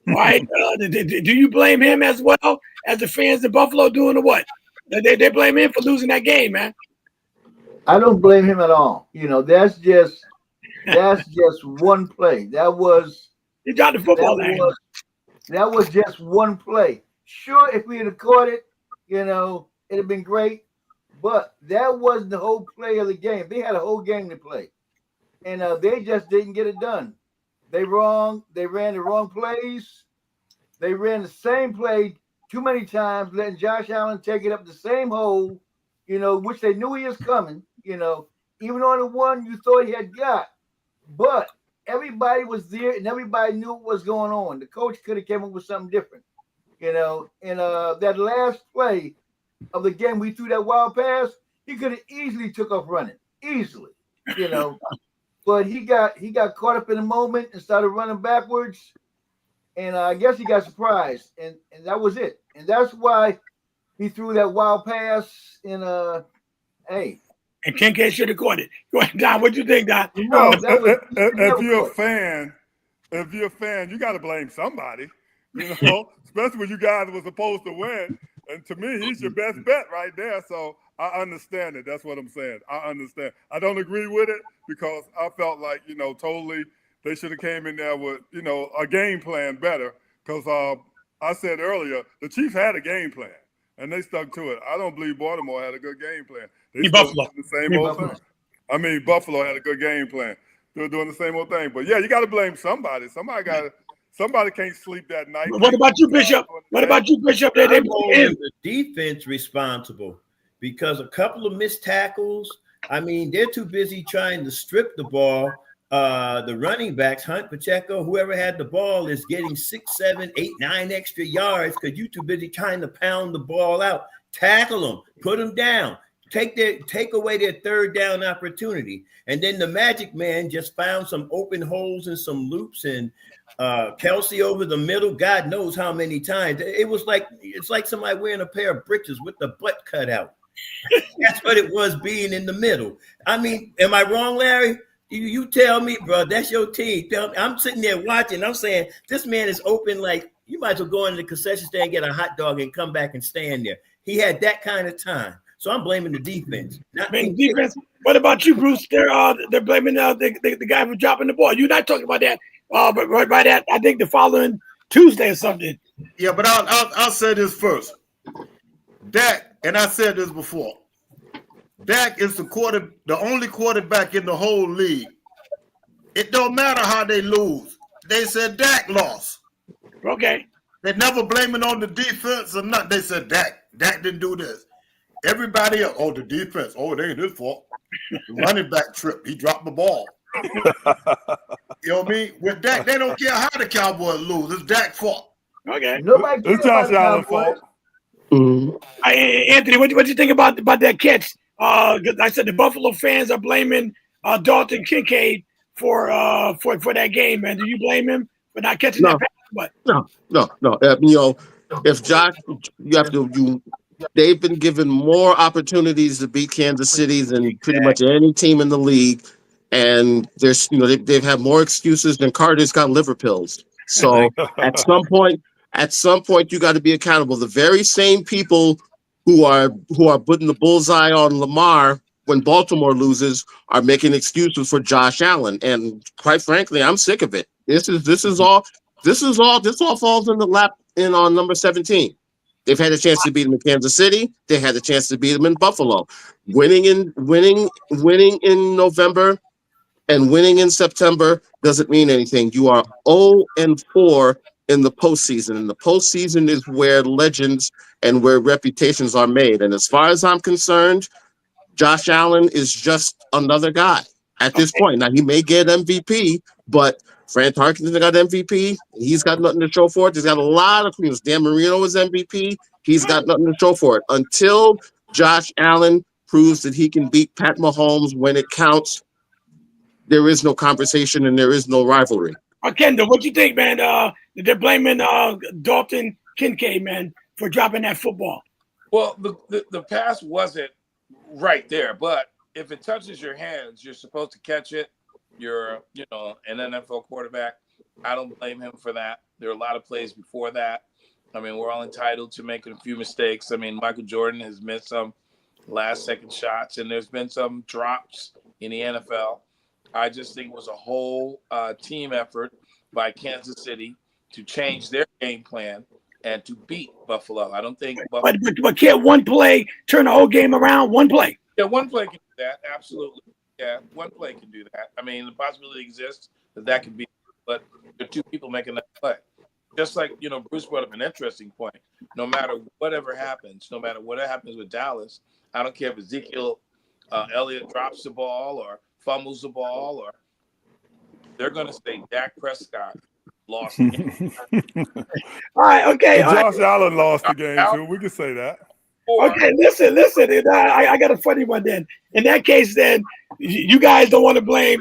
All right, do you blame him as well as the fans in Buffalo doing, or what? They blame him for losing that game, man. I don't blame him at all. That's just one play. He dropped the football. That was just one play. Sure, if we had caught it, it'd have been great. But that wasn't the whole play of the game. They had a whole game to play. And they just didn't get it done. They ran the wrong plays. They ran the same play too many times, letting Josh Allen take it up the same hole, which they knew he was coming, even on the one you thought he had got. But everybody was there and everybody knew what was going on. The coach could have came up with something different. In that last play of the game, we threw that wild pass. He could have easily took off running, easily, But he got caught up in the moment and started running backwards, and I guess he got surprised, and that was it. And that's why he threw that wild pass. And And Kincaid should have caught it. Go ahead, Don. What do you think, Don? No, if you're a fan, you got to blame somebody. Especially when you guys were supposed to win. And to me, he's your best bet right there. So I understand it. That's what I'm saying. I understand. I don't agree with it because I felt like, totally they should have came in there with, a game plan better. Because I said earlier, the Chiefs had a game plan and they stuck to it. I don't believe Baltimore had a good game plan. They stuck to the same old thing. I mean, Buffalo had a good game plan. They're doing the same old thing. But yeah, you got to blame somebody. Somebody can't sleep that night. What about you, Bishop? What about you, Bishop? I'm holding the defense responsible because a couple of missed tackles. I mean, they're too busy trying to strip the ball. The running backs, Hunt, Pacheco, whoever had the ball is getting 6, 7, 8, 9 extra yards because you're too busy trying to pound the ball out. Tackle them, put them down, take away their third down opportunity. And then the magic man just found some open holes and some loops, and Kelsey over the middle, God knows how many times. It's like somebody wearing a pair of breeches with the butt cut out. That's what it was, being in the middle. I mean, am I wrong, Larry? You tell me, bro. That's your team. Tell me. I'm sitting there watching. I'm saying this man is open. Like, you might as well go into the concession stand, get a hot dog, and come back and stand there. He had that kind of time. So I'm blaming the defense. Defense. What about you, Bruce? They're blaming the guy for dropping the ball. You're not talking about that. But right by that, I think the following Tuesday or something. Yeah, but I'll say this first. Dak, and I said this before, Dak is the only quarterback in the whole league. It don't matter how they lose. They said Dak lost. Okay. They never blame it on the defense or nothing. They said Dak didn't do this. Everybody else, the defense, it ain't his fault. The running back trip, he dropped the ball. You know what I mean? With Dak, they don't care how the Cowboys lose. It's Dak's fault. Okay. Nobody cares It's Josh Allen's fault. Anthony, what do you think about that catch? I said the Buffalo fans are blaming Dalton Kincaid for that game, man. Do you blame him for not catching that pass? What? No. If Josh, they've been given more opportunities to beat Kansas City than pretty much any team in the league, and they've had more excuses than Carter's got liver pills. So at some point, you got to be accountable. The very same people who are putting the bullseye on Lamar when Baltimore loses are making excuses for Josh Allen, and quite frankly, I'm sick of it. This all falls in the lap on number 17. They've had a chance to beat him in Kansas City. They had a chance to beat him in Buffalo. Winning in November and winning in September doesn't mean anything. You are 0-4 in the postseason. And the postseason is where legends and where reputations are made. And as far as I'm concerned, Josh Allen is just another guy at this point. Now, he may get MVP, but Fran Tarkenton got MVP. He's got nothing to show for it. He's got a lot of things. Dan Marino is MVP. He's got nothing to show for it. Until Josh Allen proves that he can beat Pat Mahomes when it counts, there is no conversation and there is no rivalry. Kendall, what you think, man? They're blaming Dalton Kincaid, man, for dropping that football. Well, the pass wasn't right there, but if it touches your hands, you're supposed to catch it. You're, an NFL quarterback. I don't blame him for that. There are a lot of plays before that. I mean, we're all entitled to making a few mistakes. I mean, Michael Jordan has missed some last-second shots, and there's been some drops in the NFL. I just think it was a whole team effort by Kansas City to change their game plan and to beat Buffalo. I don't think Buffalo. But can't one play turn the whole game around? One play. Yeah, one play can do that. Absolutely. Yeah, one play can do that. I mean, the possibility exists that could be, but there are two people making that play. Just like, Bruce brought up an interesting point. No matter whatever happens, no matter what happens with Dallas, I don't care if Ezekiel Elliott drops the ball or fumbles the ball, or they're going to say Dak Prescott lost the game. All right, okay. Josh Allen lost the game, too. We can say that. Okay, listen. I got a funny one then. In that case, then, you guys don't want to blame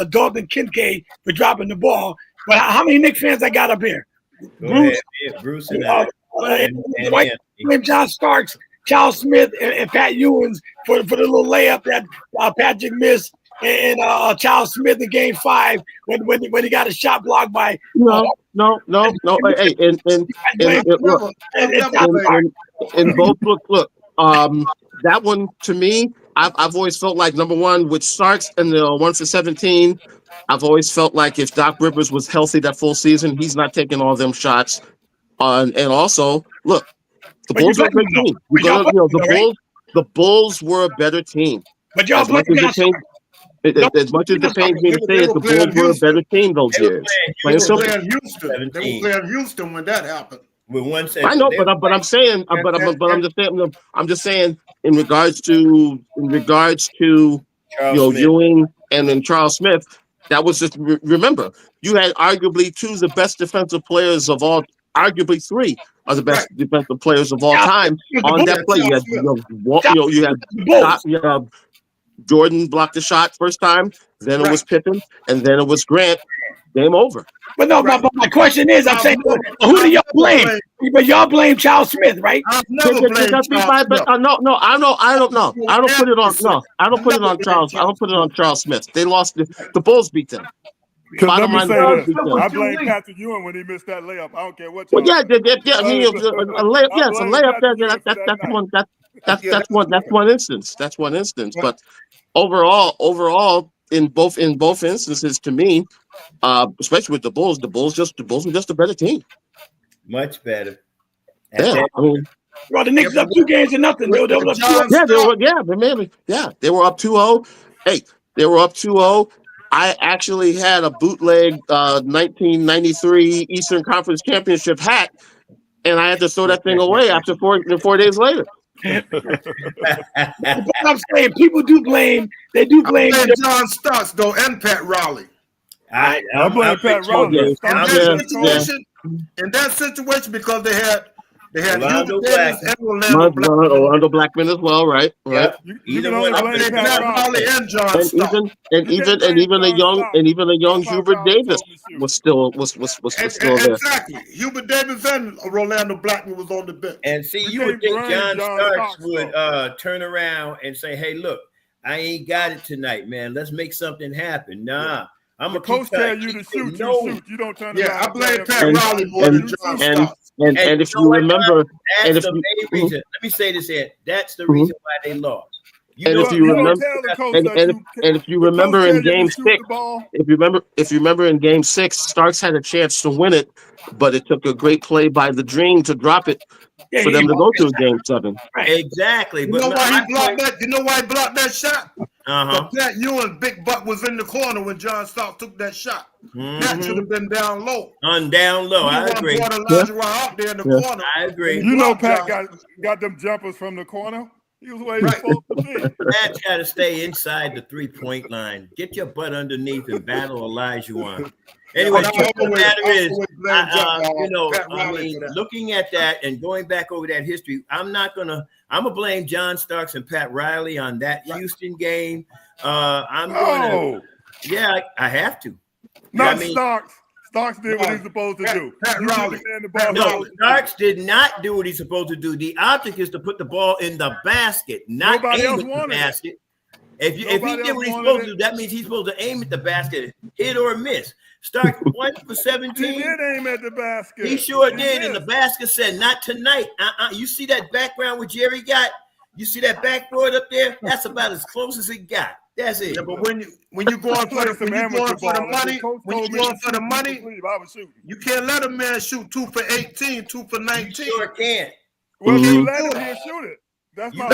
Dalton Kincaid for dropping the ball. But how many Knicks fans I got up here? Bruce and John Starks, Charles Smith, and Pat Ewins for the little layup that Patrick missed, and Charles Smith in Game 5 when he got a shot blocked by. No. Hey, and both look. That one to me, I've always felt like number one with Starks and the 1 for 17. I've always felt like if Doc Rivers was healthy that full season, he's not taking all them shots. And also, look, the Bulls are a great team. The Bulls were a better team. But y'all As much blame as it John pains, Starks. as much as it pains me to say They it, were the playing Bulls were a Houston. better team those They were years. playing Plain and They were simple. playing Houston. They 17. were playing Houston when that happened. With one set. I know, They but were I'm saying, I'm just saying in regards to Charles Smith. Ewing and then Charles Smith. That was just remember you had arguably two of the best defensive players of all, arguably three are the best defensive players of all time on Bulls. that play. You had The Bulls. you had Jordan blocked the shot first time, then it was Pippen, and then it was Grant. Game over. But no, but my question is, I'm saying, who do y'all blame? But y'all blame Charles Smith, right? I've never blamed Charles Smith. No, I don't know. I don't put it on. No, I don't put it on Charles. I don't put it on Charles Smith. They lost. The Bulls beat them. Because let Bottom me line, say the Bulls this. beat them. I blame Patrick Ewing when he missed that layup. I don't care what Well, y'all yeah. I mean, a layup. Yes, a layup. That's one instance. That's one instance. But overall, in both instances, to me, especially with the Bulls were just a better team. Much better. Yeah, I mean, Well, the Knicks up 2-0. They were up 2-0. they were up 2-0. Hey, they were up 2-0. I actually had a bootleg 1993 Eastern Conference Championship hat, and I had to throw that thing away after 4 days later. But I'm saying people do blame. They do blame John Starks though and Pat Riley. I blame Pat Riley. In that situation, because they had Orlando Hubert Davis Blackman. and Orlando Blackman as well, right? Right. You can only blame Pat Riley. and John Starks. Even a young Hubert Davis was still there. Exactly. Hubert Davis and Orlando Blackman was on the bench. And see, you would think John Starks would turn around and say, "Hey, look, I ain't got it tonight, man. Let's make something happen." Nah, I'm a coach tell you to shoot, you shoot. You don't turn around. I blame Pat Riley more than John Starks. And if you remember, that's the main reason. Let me say this here. That's the reason why they lost. If you remember in Game 6, if you remember in Game 6, Starks had a chance to win it, but it took a great play by the Dream to drop it for them to go to Game 7. Exactly. You know why he blocked that? You know why he blocked that shot? Uh-huh. Pat Ewing, Big Buck was in the corner when John Starks took that shot. That should have been down low. Down low. I agree. Out there in the corner. I agree. You know, Pat got them jumpers from the corner. He was where he was supposed to be. Pat's got to stay inside the 3-point line. Get your butt underneath and battle Olajuwon. Anyway, the matter is, looking at that and going back over that history, I'm gonna blame John Starks and Pat Riley on that Houston game. I have to. Starks. Starks did what he's supposed to do. Pat Riley. No, Starks did not do what he's supposed to do. The object is to put the ball in the basket, not aim at the basket. If he did what he's supposed to do, that means he's supposed to aim at the basket, hit or miss. Starks 1 for 17. He did aim at the basket. He sure did, and the basket said, "Not tonight." You see that background where Jerry got? You see that backboard up there? That's about as close as it got. That's it. Yeah, but when you going for the money, you can't let a man shoot 2 for 18, 2 for 19. You sure can't. Well, you let him shoot it. That's my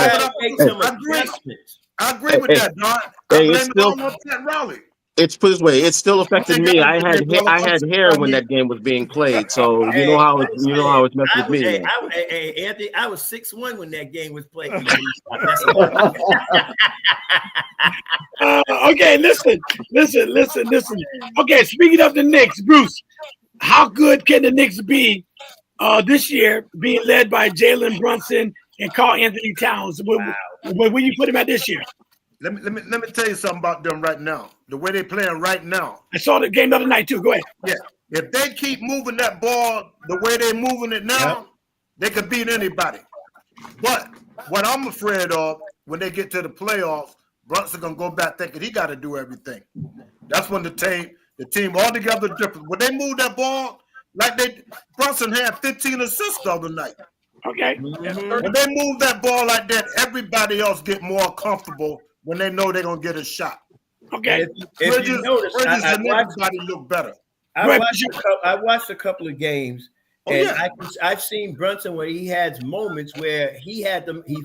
I agree with that, Don. It's put this way. It still affected me. I had hair when that game was being played, so you know how it's messed with me. Anthony, I was 6'1" when that game was played. Okay, listen. Okay, speaking of the Knicks, Bruce, how good can the Knicks be this year, being led by Jalen Brunson and Karl Anthony Towns? Where you put him at this year? Let me tell you something about them right now. The way they're playing right now. I saw the game the other night too. Go ahead. Yeah, if they keep moving that ball the way they're moving it now, they could beat anybody. But what I'm afraid of when they get to the playoffs, Brunson gonna go back thinking he got to do everything. That's when the team altogether different. When they move that ball, Brunson had 15 assists the other night. Okay. When they move that ball like that, everybody else get more comfortable when they know they're gonna get a shot. Okay. If you notice, everybody look better. I watched a couple of games, Oh, And yeah. I've seen Brunson where he had moments where he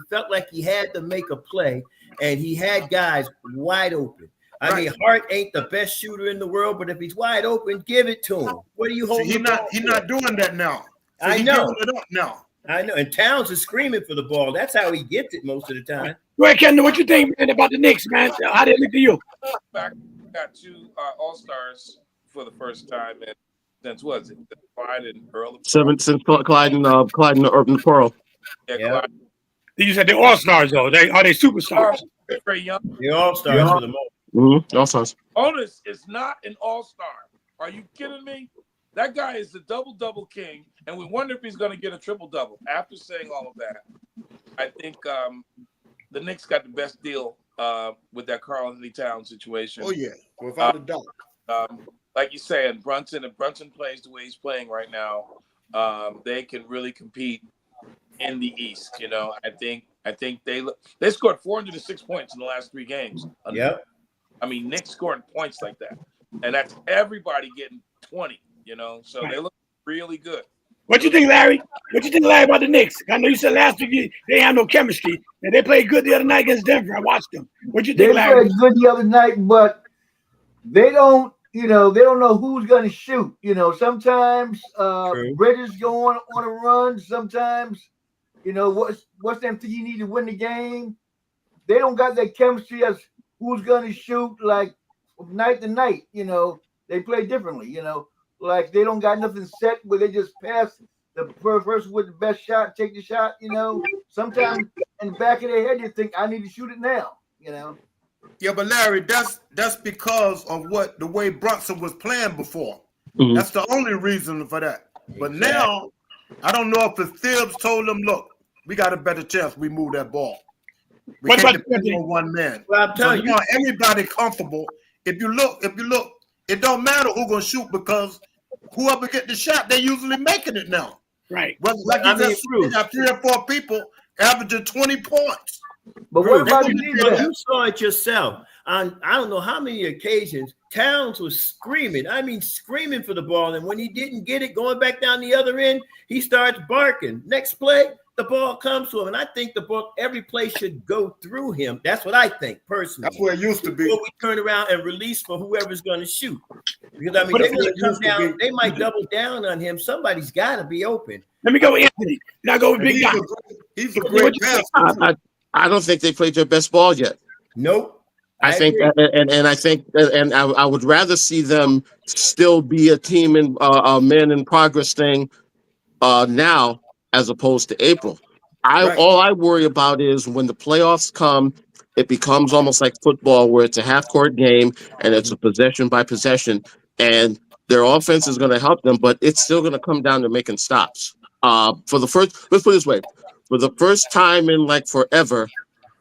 felt like he had to make a play, and he had guys wide open. I mean, Hart ain't the best shooter in the world, but if he's wide open, give it to him. What are you holding the ball He's for? not doing that now. So I he's know. giving it up now. I know. And Towns is screaming for the ball. That's how he gets it most of the time. Go ahead, Kendall. What you think, man, about the Knicks, man? How they look to you? Back, got two All-Stars for the first time in since was it Clyde and Earl? Since Clyde and Urban Pearl. Yeah, Yeah. Clyde. You said they're all stars, though. Are they superstars? Trey Young. They're all-stars for the moment. Mm-hmm. All stars. Onus is not an all-star. Are you kidding me? That guy is the double-double king, and we wonder if he's going to get a triple-double. After saying all of that, I think the Knicks got the best deal with that Karl-Anthony Towns situation. Oh, yeah, without a doubt. Like you said, if Brunson plays the way he's playing right now, they can really compete in the East. You know, I think they scored 406 points in the last 3 games. Yep. I mean, Knicks scoring points like that, and that's everybody getting 20. You know, so they look really good. What you think, Larry? What you think, Larry, about the Knicks? I know you said last week they have no chemistry, and they played good the other night against Denver. I watched them. What you think, They Larry? played good the other night, but they don't know who's going to shoot. You know, sometimes Bridges going on a run. Sometimes, what's them thing you need to win the game. They don't got that chemistry as who's going to shoot like night to night. You know, they play differently. You know, like they don't got nothing set where they just pass the person with the best shot, take the shot. You know, sometimes in the back of their head, you think I need to shoot it now. You know. Yeah, but Larry, that's because of the way Brunson was playing before. Mm-hmm. That's the only reason for that. But now, I don't know if the Thibs told them, look, we got a better chance. We move that ball. We What can't about depend on one man. Well, I'm telling you want everybody comfortable. If you look, it don't matter who's gonna shoot because whoever get the shot, they usually making it now. Right. But like you just said, you got 3 or 4 people averaging 20 points. But what about the defense? You saw it yourself. On I don't know how many occasions Towns was screaming. I mean, screaming for the ball. And when he didn't get it, going back down the other end, he starts barking. Next play, the ball comes to him. And I think every play should go through him. That's what I think, personally. That's where it used to be. Before we turn around and release for whoever's going to shoot. Because, I mean, they're going to come down. They might double down on him. Somebody's got to be open. Let me go with Anthony. Now go with Big Guy. He's a great passer. I don't think they played their best ball yet. Nope. I think, and I would rather see them still be a team in a man in progress thing now as opposed to April. All I worry about is when the playoffs come, it becomes almost like football where it's a half-court game and it's a possession by possession, and their offense is going to help them, but it's still going to come down to making stops. Let's put it this way. For the first time in like forever,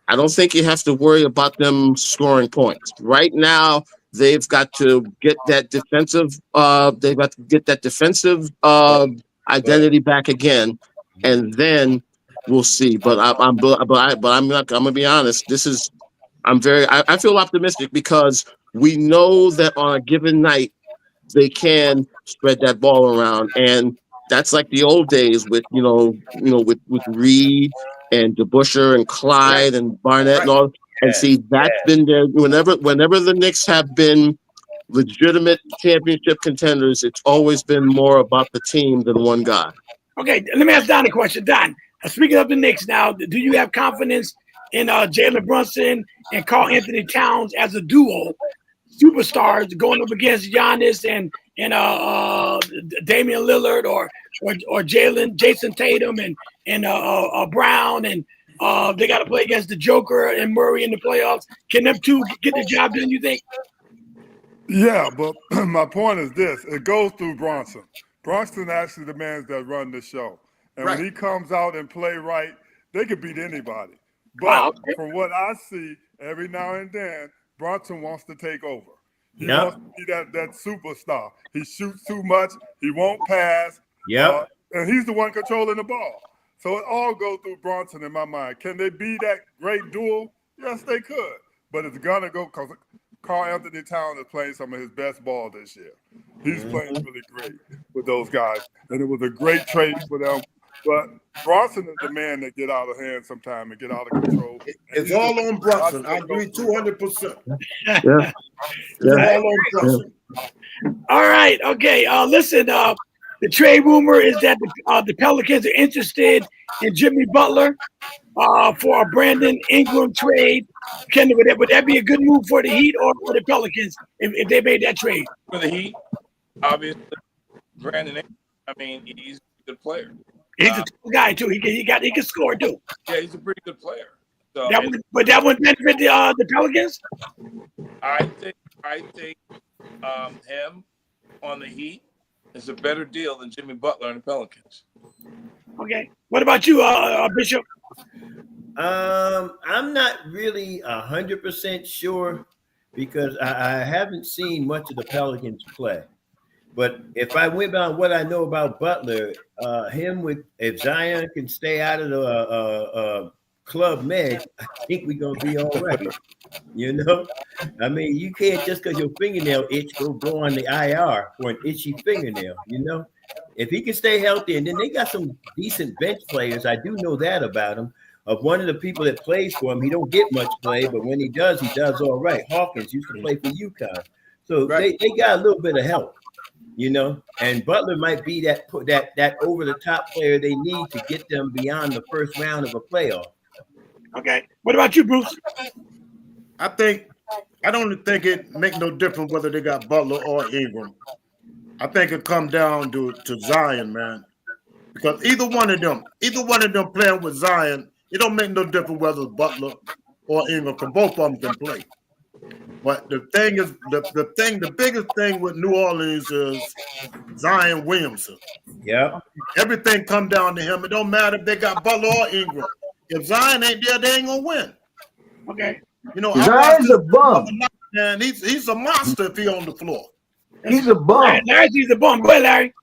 I don't think you have to worry about them scoring points. Right now, they've got to get that defensive. Identity back again, and then we'll see. But I'm gonna be honest. I feel optimistic because we know that on a given night they can spread that ball around, and that's like the old days with with Reed and DeBusschere and Clyde and Barnett and all. And see, that's been there whenever the Knicks have been legitimate championship contenders. It's always been more about the team than one guy. Okay, let me ask Don a question. Don, speaking of the Knicks now, do you have confidence in Jalen Brunson and Karl-Anthony Towns as a duo, superstars going up against Giannis and Damian Lillard or Jason Tatum and Brown, and they got to play against the Joker and Murray in the playoffs? Can them two get the job done, you think? Yeah, but my point is this. It goes through Bronson. Bronson actually demands that run the show. And when he comes out and play right, they could beat anybody. But from what I see, every now and then, Bronson wants to take over. He wants to be that superstar. He shoots too much. He won't pass. And he's the one controlling the ball. So it all goes through Bronson in my mind. Can they be that great duel? Yes, they could. But it's going to go Carl Anthony Towns is playing some of his best ball this year. He's playing really great with those guys, and it was a great trade for them. But Bronson is the man that get out of hand sometimes and get out of control. It's all on Brunson. I agree 200%. Yeah. It's all on Brunson. All right. Okay. Listen. The trade rumor is that the Pelicans are interested in Jimmy Butler for a Brandon Ingram trade. Would that be a good move for the Heat or for the Pelicans if they made that trade? For the Heat, obviously, Brandon Ingram, I mean, he's a good player. He's a tough guy too. He can score too. Yeah, he's a pretty good player. So But that would benefit the Pelicans. I think him on the Heat is a better deal than Jimmy Butler and the Pelicans. Okay. What about you, Bishop? I'm not really 100% sure because I haven't seen much of the Pelicans play. But if I went by what I know about Butler, if Zion can stay out of the Club Med, I think we're gonna be all right. You know, I mean, you can't just because your fingernail itch go on the IR for an itchy fingernail. You know, if he can stay healthy, and then they got some decent bench players. I do know that about him. Of one of the people that plays for him, he don't get much play, but when he does all right. Hawkins used to play for UConn, so they got a little bit of help. You know, and Butler might be that over the top player they need to get them beyond the first round of a playoff. Okay. What about you, Bruce? I don't think it make no difference whether they got Butler or Ingram. I think it come down to Zion, man. Because either one of them playing with Zion, it don't make no difference whether it's Butler or Ingram, because both of them can play. But the thing is, the biggest thing with New Orleans is Zion Williamson. Yeah. Everything come down to him. It don't matter if they got Butler or Ingram. If Zion ain't there, they ain't gonna win. Okay. You know, Zion's a bum. Man, he's a monster if he on the floor. He's a bum. Larry's a bum. Go ahead, Larry.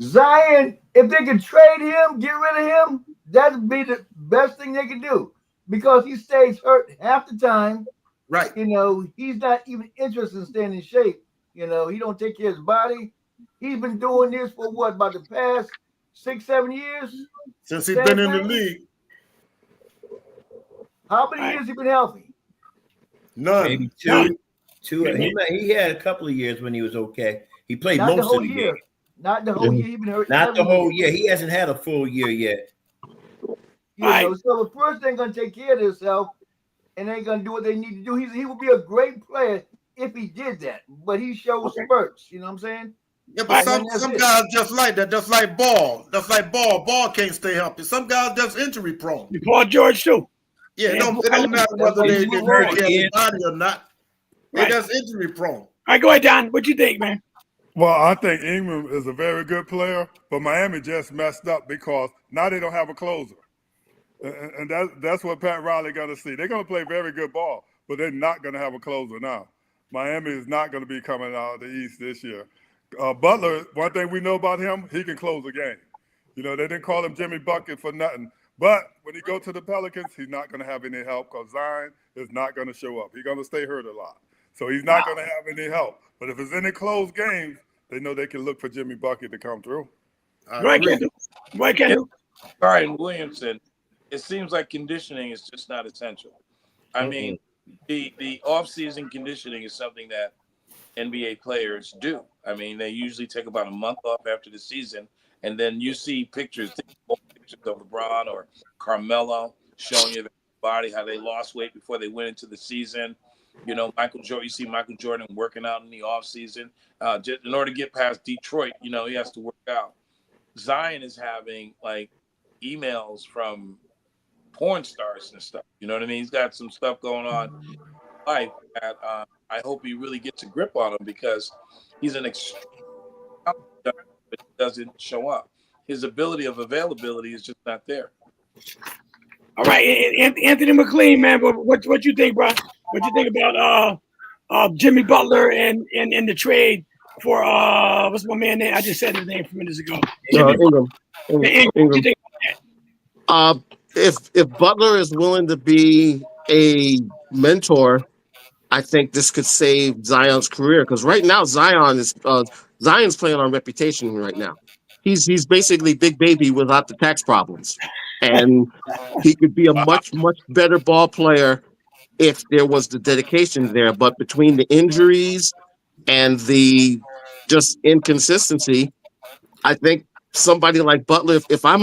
Zion, if they could trade him, get rid of him, that'd be the best thing they could do because he stays hurt half the time. Right. You know, he's not even interested in staying in shape. You know, he don't take care of his body. He's been doing this for what, about the past 6-7 years? Since he's been in the league. How many years he been healthy? None. Maybe two. He had a couple of years when he was okay. He played Not most the of the year. game. Not the whole year. He's been hurt. Not the whole year. He hasn't had a full year yet. You know, so the first thing gonna take care of himself and ain't gonna do what they need to do. He would be a great player if he did that, but he shows spurts. You know what I'm saying? Yeah, but some guys just like that. Just like Ball. Ball can't stay healthy. Some guys just injury prone. Paul George too. Yeah, it don't matter whether they hurt their body or not. They're just injury prone. All right, go ahead, Don. What you think, man? Well, I think Ingram is a very good player, but Miami just messed up because now they don't have a closer. And that's what Pat Riley going to see. They're going to play very good ball, but they're not going to have a closer now. Miami is not going to be coming out of the East this year. Butler, one thing we know about him, he can close a game. You know, they didn't call him Jimmy Bucket for nothing. But when he go to the Pelicans, he's not going to have any help because Zion is not going to show up. He's going to stay hurt a lot. So he's not going to have any help. But if it's any close games, they know they can look for Jimmy Bucket to come through. Why can't Zion Williamson, it seems like conditioning is just not essential. I mean, the off-season conditioning is something that NBA players do. I mean, they usually take about a month off after the season, and then you see pictures of LeBron or Carmelo showing you their body, how they lost weight before they went into the season. You know, you see Michael Jordan working out in the offseason. Just in order to get past Detroit, you know, he has to work out. Zion is having, like, emails from porn stars and stuff. You know what I mean? He's got some stuff going on in life that I hope he really gets a grip on him because he's an extreme, but he doesn't show up. His ability of availability is just not there. All right, Anthony McLean, man, what you think, bro? What you think about Jimmy Butler and the trade for what's my man name? I just said his name a few minutes ago. Ingram. What you think about that? If Butler is willing to be a mentor, I think this could save Zion's career because right now Zion's playing on reputation right now. He's basically Big Baby without the tax problems, and he could be a much better ball player if there was the dedication there. But between the injuries and the just inconsistency, I think somebody like Butler. If I'm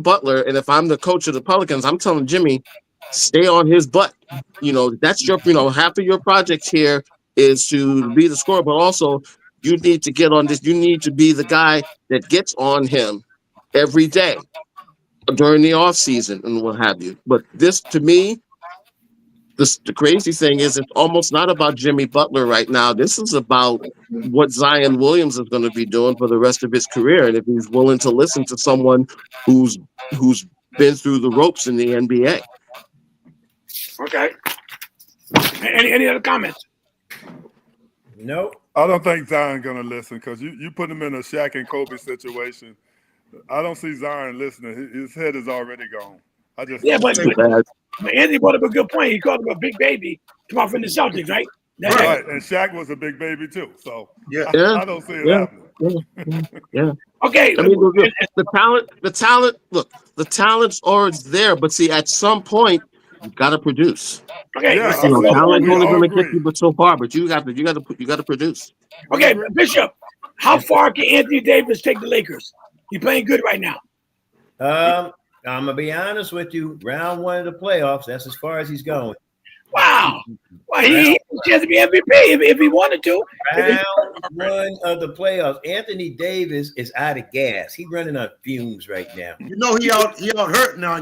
Butler and if I'm the coach of the Pelicans, I'm telling Jimmy, stay on his butt. That's your half of your project here is to be the scorer, but also you need to get on this. You need to be the guy that gets on him every day during the off season and what have you. But this, to me, the crazy thing is it's almost not about Jimmy Butler right now. This is about what Zion Williams is going to be doing for the rest of his career, and if he's willing to listen to someone who's been through the ropes in the NBA. Okay. Any other comments? Nope. I don't think Zion's going to listen because you put him in a Shaq and Kobe situation. I don't see Zion listening. His head is already gone. But Anthony brought up a good point. He called him a big baby. Come off from the Celtics, right? Right, and Shaq was a big baby too. So Yeah. I don't see it happening. Yeah. Okay. I mean, look, the talent. Look, the talent's already there, but see, at some point, you got to produce. Okay. Yeah, Talent's only going to agree. get you but so far, but you got to produce. Okay, Bishop. How far can Anthony Davis take the Lakers? He's playing good right now. I'm gonna be honest with you. Round one of the playoffs. That's as far as he's going. Wow. Well, he has a chance to be MVP if he wanted to. Round one of the playoffs. Anthony Davis is out of gas. He's running on fumes right now. He out hurt now.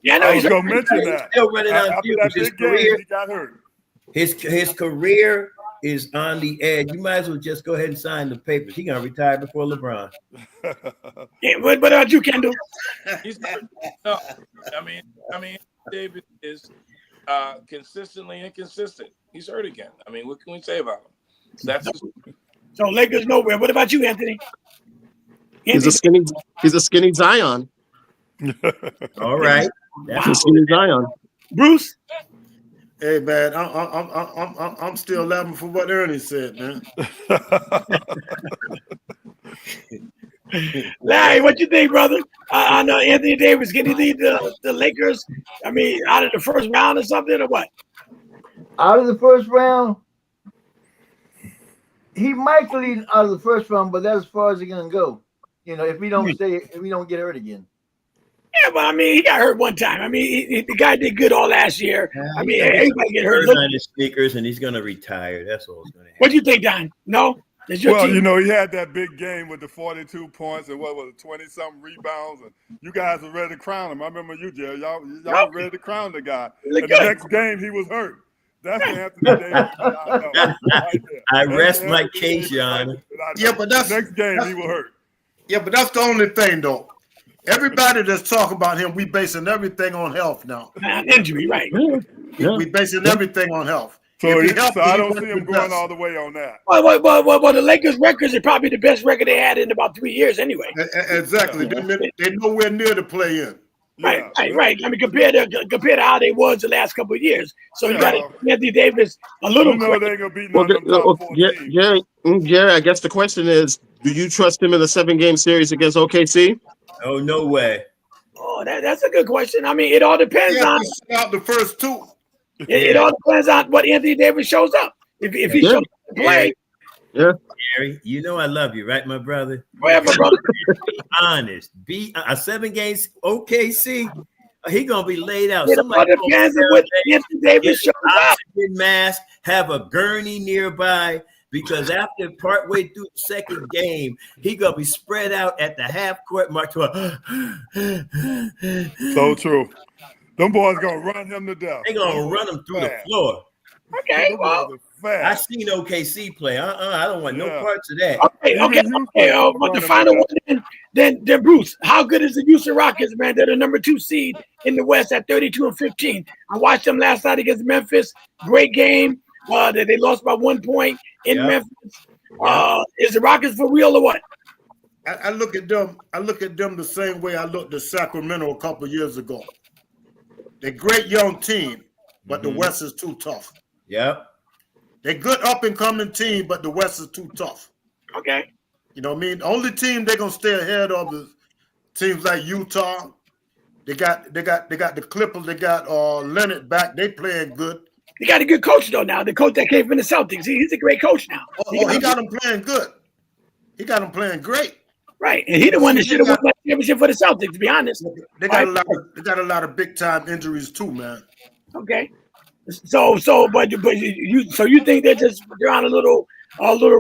Yeah, no, I he's was going to mention that. Still running on After fumes. that His big game, career, he got hurt. his career is on the edge. You might as well just go ahead and sign the papers. He's gonna retire before LeBron. Yeah, what about you, Kendall? He's no. I mean, David is consistently inconsistent. He's hurt again. I mean, what can we say about him? So Lakers nowhere. What about you, Anthony? He's a skinny Zion. All right. He's a skinny Zion. Bruce? Hey man, I'm still laughing for what Ernie said, man. Larry, what you think, brother? I know Anthony Davis. Can he lead the Lakers? I mean, out of the first round or something, or what? Out of the first round, he might lead out of the first round, but that's as far as he's gonna go. If we don't get hurt again. Yeah, but I mean, he got hurt one time. I mean, the guy did good all last year. I mean, everybody get hurt. On his sneakers, and he's gonna retire. That's all it's gonna happen. What do you think, Don? No? Well, he had that big game with the 42 points and 20-something rebounds, and you guys were ready to crown him. I remember you, Jerry. Y'all were ready to crown the guy. And the next game, he was hurt. That's Anthony Davis. I rest my case, Your Honor. Yeah, but that's next game he was hurt. Yeah, but that's the only thing, though. Everybody that's talking about him, we basing everything on health now. Injury, right? We basing everything on health. So I don't see him going all the way on that. Well, the Lakers' records are probably the best record they had in about 3 years, anyway. Exactly. They're nowhere near to play in. Right. I mean, compared to how they was the last couple of years. So you got Anthony Davis a little. They ain't gonna beat none of them top 4 Jerry, I guess the question is, do you trust him in the 7-game series against OKC? Oh, no way. Oh, that's a good question. I mean, it all depends on out the first two. It all depends on what Anthony Davis shows up. If he shows up to play. Yeah. Gary, you know I love you, right, my brother? Whatever, brother. Be honest. Be a 7 games OKC. He gonna be laid out. It all depends on what Anthony Davis shows up. Mask, have a gurney nearby. Because after partway through the second game, he gonna be spread out at the half court mark. So true. Them boys gonna run him to death. They gonna run him through the floor. Okay, well, I seen OKC play. I don't want no parts of that. Okay. But the final one, then Bruce, how good is the Houston Rockets, man? They're the number 2 seed in the West at 32-15. I watched them last night against Memphis. Great game. They lost by 1 point in Memphis. Is the Rockets for real or what? I look at them the same way I looked at Sacramento a couple years ago. They're a great young team, but the West is too tough. Yep. They good up and coming team, but the West is too tough. Okay. You know what I mean? The only team they're gonna stay ahead of is teams like Utah. They got the Clippers. They got Leonard back. They playing good. He got a good coach though now. The coach that came from the Celtics. He's a great coach now. He got them playing good. He got them playing great. Right, and he the one that should have won that championship for the Celtics. To be honest, They got a lot of big time injuries too, man. okay. So you think they're on a little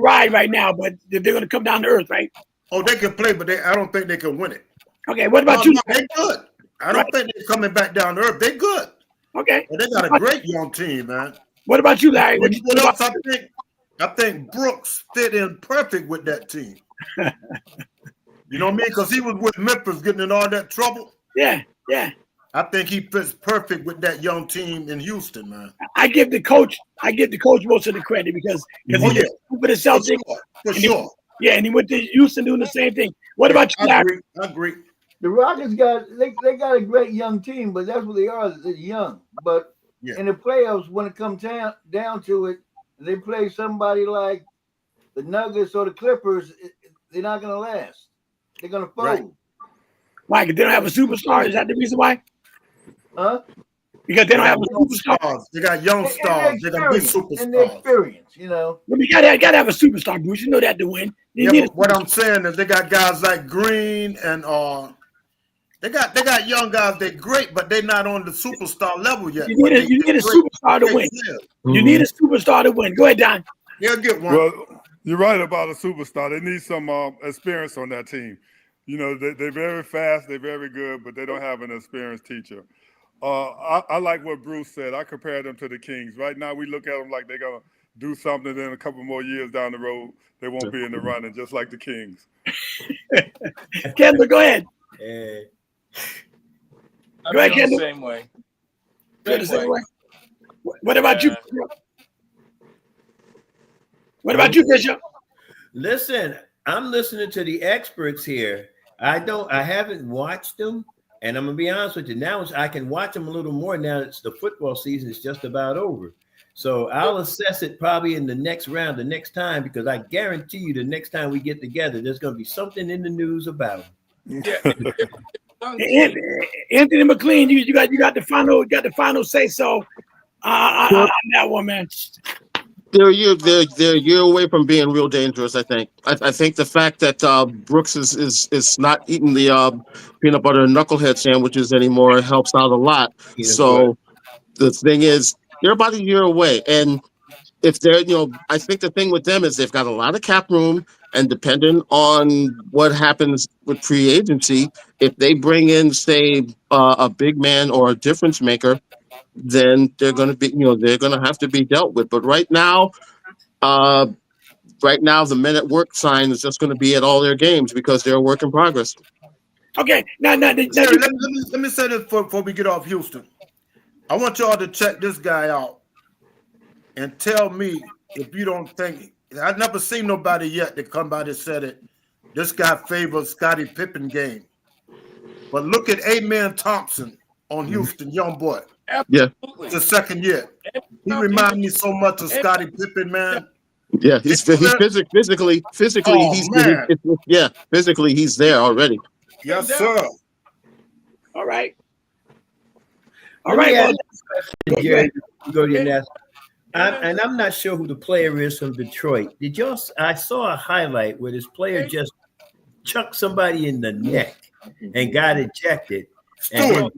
ride right now, but they're going to come down to earth, right? Oh, they can play, but I don't think they can win it. Okay, what about you? No, they good. I don't think they're coming back down to earth. They good. Okay, And they got a great young team, man. what about you, Larry? What else? I think Brooks fit in perfect with that team. You know what I mean? Because he was with Memphis getting in all that trouble. Yeah. I think he fits perfect with that young team in Houston, man. I give the coach most of the credit because he did for the Celtics. For sure. And he went to Houston doing the same thing. What about you, Larry? I agree. The Rockets got a great young team, but that's what they are. They're young. But in the playoffs, when it comes down to it, they play somebody like the Nuggets or the Clippers, they're not going to last. They're going to fold. Right. Why? Because they don't have a superstar? Is that the reason why? Huh? Because they don't have a superstar. They got young stars. They got big superstars. And the experience, you know. Well, you gotta have a superstar, Bruce. You know that to win. But what I'm saying is they got guys like Green and they got young guys. They're great, but they're not on the superstar level yet. You need a superstar to win. You need a superstar to win. Go ahead, Don. They'll get one. Well, you're right about a superstar. They need some experience on that team. You know, they're very fast, they're very good, but they don't have an experienced teacher. I like what Bruce said. I compare them to the Kings. Right now, we look at them like they're going to do something, then a couple more years down the road, they won't be in the running, just like the Kings. Kendall, go ahead. Go ahead, Kendall. Same way. Same way. What about you? What about you, Bishop? Listen, I'm listening to the experts here. I haven't watched them, and I'm gonna be honest with you. Now I can watch them a little more. Now it's the football season is just about over, so I'll assess it probably in the next round, the next time, because I guarantee you, the next time we get together, there's gonna be something in the news about them. Yeah. Anthony McLean, you got the final say so on that one, man. They're a year away from being real dangerous. I think. I think the fact that Brooks is not eating the peanut butter and knucklehead sandwiches anymore helps out a lot. So the thing is, they're about a year away, and if they're, I think the thing with them is they've got a lot of cap room, and depending on what happens with free agency, if they bring in, say, a big man or a difference maker, then they're going to be, they're going to have to be dealt with. But right now, the men at work sign is just going to be at all their games because they're a work in progress. Okay, now let me say this before we get off Houston. I want y'all to check this guy out and tell me if you don't think. I've never seen nobody yet that come by and said it. This guy favors Scottie Pippen game. But look at Amen Thompson on Houston, young boy. Yeah, it's the second year. He reminds me so much of Scottie Pippen, man. Yeah, he's physically. Physically he's there already. Yes, sir. All right. Jerry, go to your next. And I'm not sure who the player is from Detroit. I saw a highlight where this player just chucked somebody in the neck and got ejected. Stewart.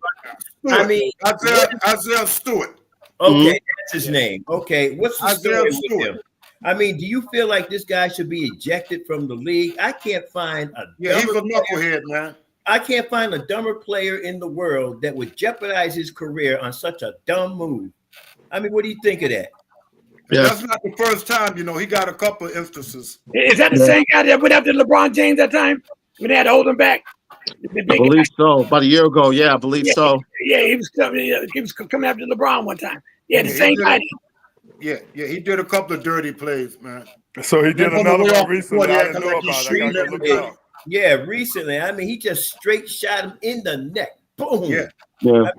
Isaiah Stewart. Okay, that's his name. Okay, what's the story with him? I mean, do you feel like this guy should be ejected from the league? I can't find he's a knucklehead, man. I can't find a dumber player in the world that would jeopardize his career on such a dumb move. I mean, what do you think of that? Yeah. That's not the first time, he got a couple of instances. Is that the same guy that went after LeBron James that time when they had to hold him back? I believe so. About a year ago, I believe so. Yeah, he was coming after LeBron one time. Yeah, the same guy. Yeah, he did a couple of dirty plays, man. So he did another one recently. I didn't know about it. I gotta look it up. Yeah, recently. I mean, he just straight shot him in the neck. Boom. Yeah. I mean,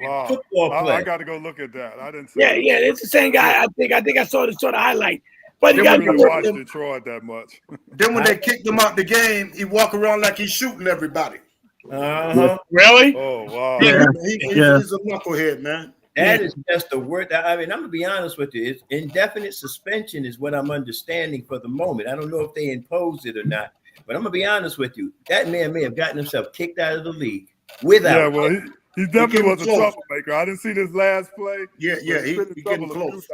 wow. I got to go look at that. I didn't see Yeah, it's the same guy. I think I saw the sort of highlight. But you I got didn't to really do watch it. Detroit that much. Then when they kicked him out the game, he walk around like he's shooting everybody. Really? Oh wow. Yeah. He's a knucklehead, man. That is just the word. I mean, I'm gonna be honest with you. It's indefinite suspension is what I'm understanding for the moment. I don't know if they imposed it or not, but I'm gonna be honest with you. That man may have gotten himself kicked out of the league without. Yeah, well, he definitely was a close. troublemaker. I didn't see this last play. Yeah, but he's he been in getting trouble a close.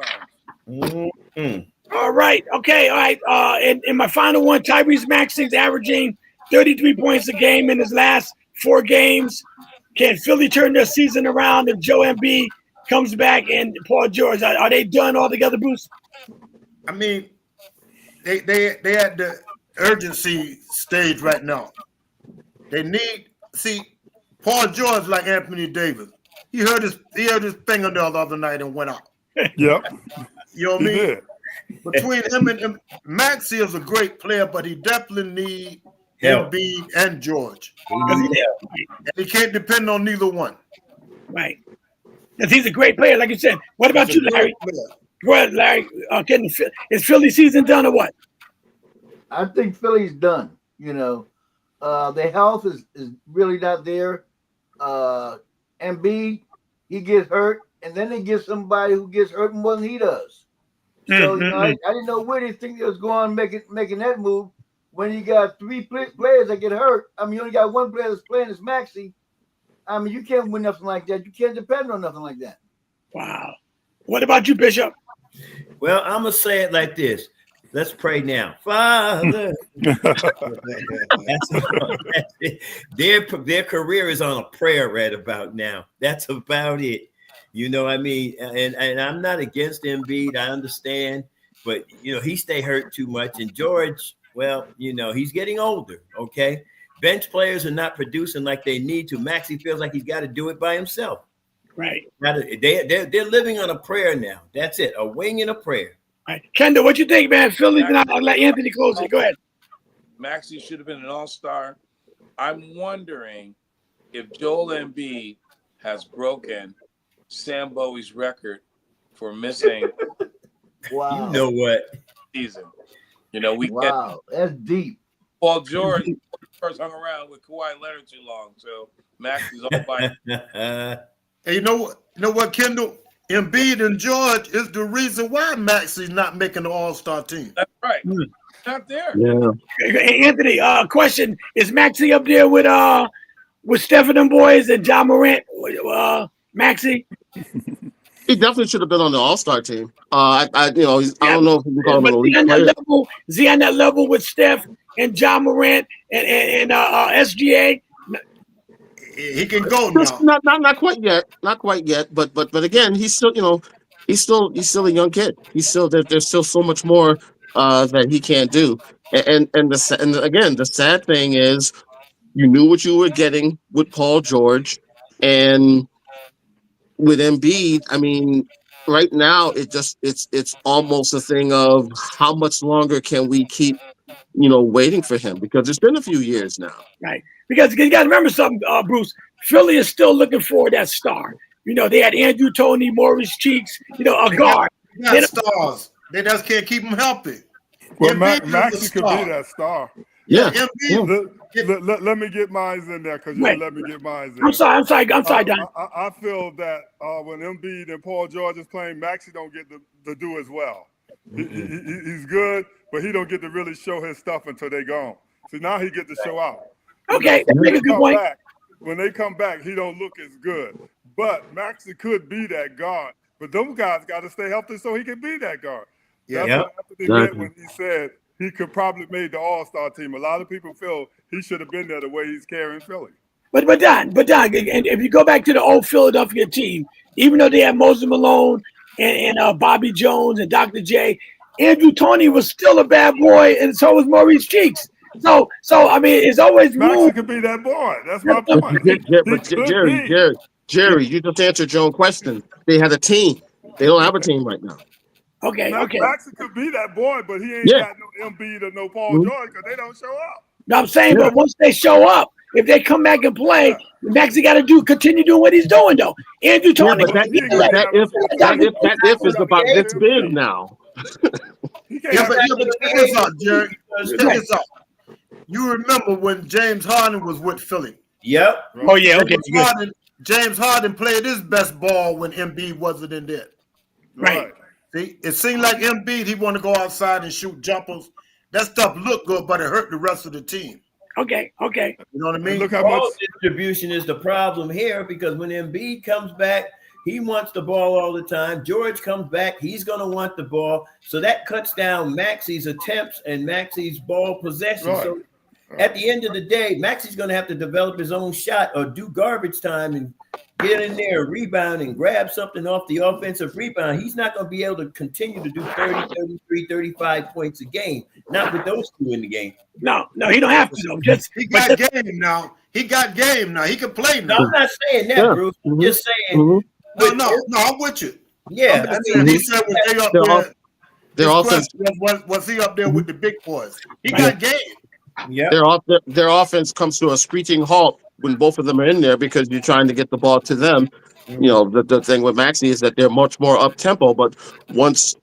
few times. All right. Okay. All right. In my final one, Tyrese Maxey's averaging 33 points a game in his last 4 games. Can Philly turn their season around if Joe Embiid comes back and Paul George? Are they done altogether, Bruce? I mean, they at the urgency stage right now. They need Paul George like Anthony Davis. He hurt his fingernail the other night and went out. Yep. You know what I He mean? did. Between him and Maxey is a great player, but he definitely need Help. Embiid and George. He needs help. And he can't depend on neither one. Right. Because he's a great player, like you said. What about you, Larry? Go ahead, Larry. Is Philly season done or what? I think Philly's done. You know, their health is really not there. Embiid, he gets hurt, and then they get somebody who gets hurt more than he does. So you know, I didn't know where they think they was going making that move when you got 3 players that get hurt. I mean, you only got 1 player that's playing as Maxey. I mean, you can't win nothing like that. You can't depend on nothing like that. Wow. What about you, Bishop? Well, I'm gonna say it like this. Let's pray now, Father. Their career is on a prayer right about now. That's about it. You know, I mean, and I'm not against Embiid. I understand, but you know, he stay hurt too much. And George, well, you know, he's getting older. Okay, bench players are not producing like they need to. Maxey feels like he's got to do it by himself. Right. They're living on a prayer now. That's it, a wing and a prayer. Right. Kendall, what you think, man? Philly, I'll let Anthony close it. Go ahead. Maxey should have been an all-star. I'm wondering if Joel Embiid has broken Sam Bowie's record for missing Wow. You know what? season. You know, Wow, that's deep. Paul George first hung around with Kawhi Leonard too long, so Maxey's all by. And you know what, Kendall? Embiid and George is the reason why Maxey's not making the All-Star team. That's right. Not there. Yeah. Hey, Anthony, question: is Maxey up there with Steph and them boys and John Morant? Maxey? He definitely should have been on the All-Star team. I don't know if we call him an elite player. Is he on that level with Steph and John Morant and SGA? He can go now. Not quite yet. But again, he's still he's still a young kid. He's still there's still so much more that he can't do. And again, the sad thing is, you knew what you were getting with Paul George, and with Embiid, I mean, right now it's almost a thing of how much longer can we keep waiting for him, because it's been a few years now. Right. Because you got to remember something, Bruce. Philly is still looking for that star. They had Andrew Toney, Maurice Cheeks, a guard. They got stars. They just can't keep them healthy. Well, Maxey could be that star. Yeah. Let me get mine in there, because you let me get mine in. I'm sorry, Don. I feel that when Embiid and Paul George is playing, Maxey don't get to do as well. He's good, but he don't get to really show his stuff until they gone. So now he get to show out. Okay, that's a good point. When they come back, he don't look as good. But Maxey could be that guard. But those guys got to stay healthy so he can be that guard. That's what Anthony meant when he said he could probably made the All-Star team. A lot of people feel he should have been there the way he's carrying Philly. But Don, and if you go back to the old Philadelphia team, even though they had Moses Malone and Bobby Jones and Dr. J, Andrew Toney was still a bad boy, and so was Maurice Cheeks. So I mean, it's always Maxey could be that boy. That's my point. But Jerry, you just answered your own question. They had a team. They don't have a team right now. Okay. Maxey could be that boy, but he ain't got no Embiid or no Paul George, because they don't show up. No, I'm saying, but once they show up, if they come back and play, Maxey got to continue doing what he's doing, though. Andrew Toney. That if is about this big now. He can't. Yeah, but check this out, Jerry. Because- Check this out. You remember when James Harden was with Philly? Yep. Oh yeah, okay, good. James Harden played his best ball when Embiid wasn't in there. Right. See, it seemed like Embiid, he want to go outside and shoot jumpers. That stuff looked good, but it hurt the rest of the team. Okay. You know what I mean? And look how Ball much. distribution is the problem here because when Embiid comes back, he wants the ball all the time. George comes back, he's going to want the ball. So that cuts down Maxi's attempts and Maxi's ball possession. Right. So at the end of the day, Maxi's going to have to develop his own shot or do garbage time and get in there, rebound, and grab something off the offensive rebound. He's not going to be able to continue to do 30, 33, 35 points a game. Not with those two in the game. No, he don't have to though. Just He got game now. He can play No, now. I'm not saying that, Yeah. Bruce. I'm Mhm. just saying, Mhm. No, I'm with you. yeah. I'm I just mean, saying, he said was they up They're all- there. Their His offense, question was he up there with the big boys? He got game. yeah. their offense comes to a screeching halt when both of them are in there because you're trying to get the ball to them. You know, the thing with Maxey is that they're much more up tempo, but once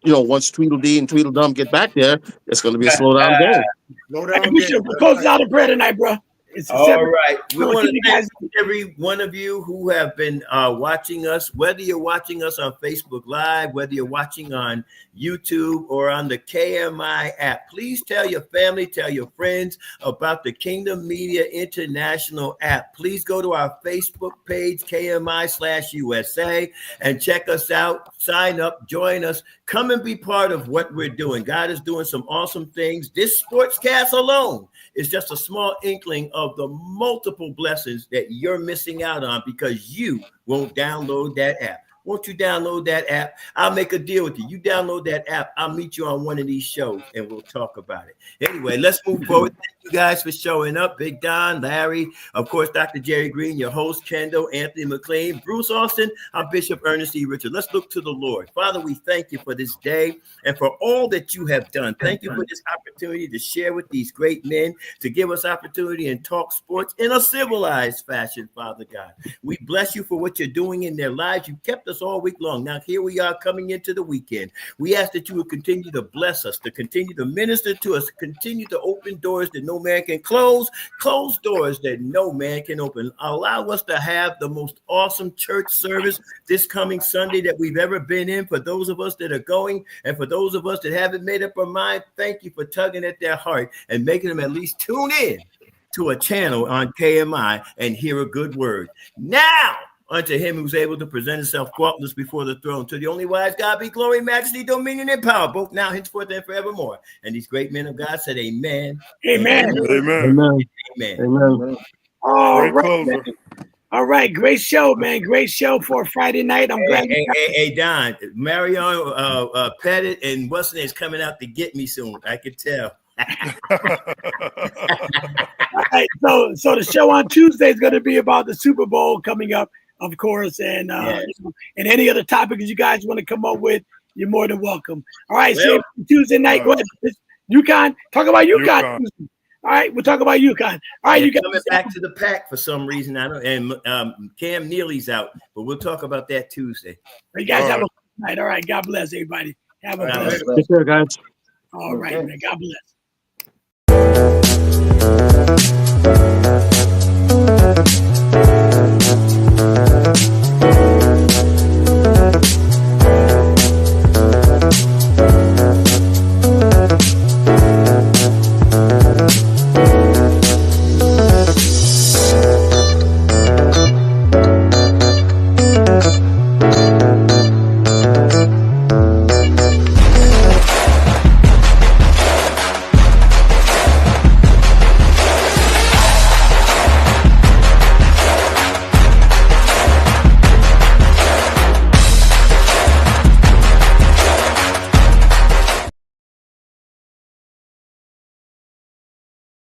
Tweedledee and Tweedledum get back there, it's going to be a slow down game. Slow hey, down we game. should close out the bread tonight, bro. It's All 7. right. We Well, want can to you thank guys- every one of you who have been watching us, whether you're watching us on Facebook Live, whether you're watching on YouTube or on the KMI app. Please tell your family, tell your friends about the Kingdom Media International app. Please go to our Facebook page, KMI/USA, and check us out. Sign up, join us. Come and be part of what we're doing. God is doing some awesome things. This sportscast alone is just a small inkling of the multiple blessings that you're missing out on because you won't download that app. Won't you download that app? I'll make a deal with you. You download that app. I'll meet you on one of these shows and we'll talk about it. Anyway, let's move forward. Thank you guys for showing up. Big Don, Larry, of course, Dr. Jerry Green, your host, Kendall, Anthony McLean, Bruce Austin. I'm Bishop Ernest E. Richard. Let's look to the Lord. Father, we thank you for this day and for all that you have done. Thank you for this opportunity to share with these great men, to give us opportunity and talk sports in a civilized fashion, Father God. We bless you for what you're doing in their lives. You kept us all week long. Now here we are coming into the weekend. We ask that you would continue to bless us, to continue to minister to us, to continue to open doors that no man can close doors that no man can open. Allow us to have the most awesome church service this coming Sunday that we've ever been in. For those of us that are going and for those of us that haven't made up our mind, thank you for tugging at their heart and making them at least tune in to a channel on KMI and hear a good word. Now, unto him who's able to present himself faultless before the throne. To the only wise God be glory, majesty, dominion, and power, both now, henceforth, and forevermore. And these great men of God said, amen. Amen. Amen. Amen. Amen. All Great right, closer. man. All right, great show, man. Great show for a Friday night. I'm glad. Hey, Don, Marion Pettit and what's the name's coming out to get me soon. I could tell. All right, so the show on Tuesday is going to be about the Super Bowl coming up, of course, and and any other topics you guys want to come up with, you're more than welcome. All right, Well, so Tuesday night, go ahead. UConn, talk about UConn. UConn. All right, we'll talk about UConn. All right, They're you guys. coming back to the pack for some reason. I don't. And Cam Neely's out, but we'll talk about that Tuesday. You guys All have a right. good night. All right, God bless everybody. Have a God blessed. bless. Take care, guys. All right, man. God bless.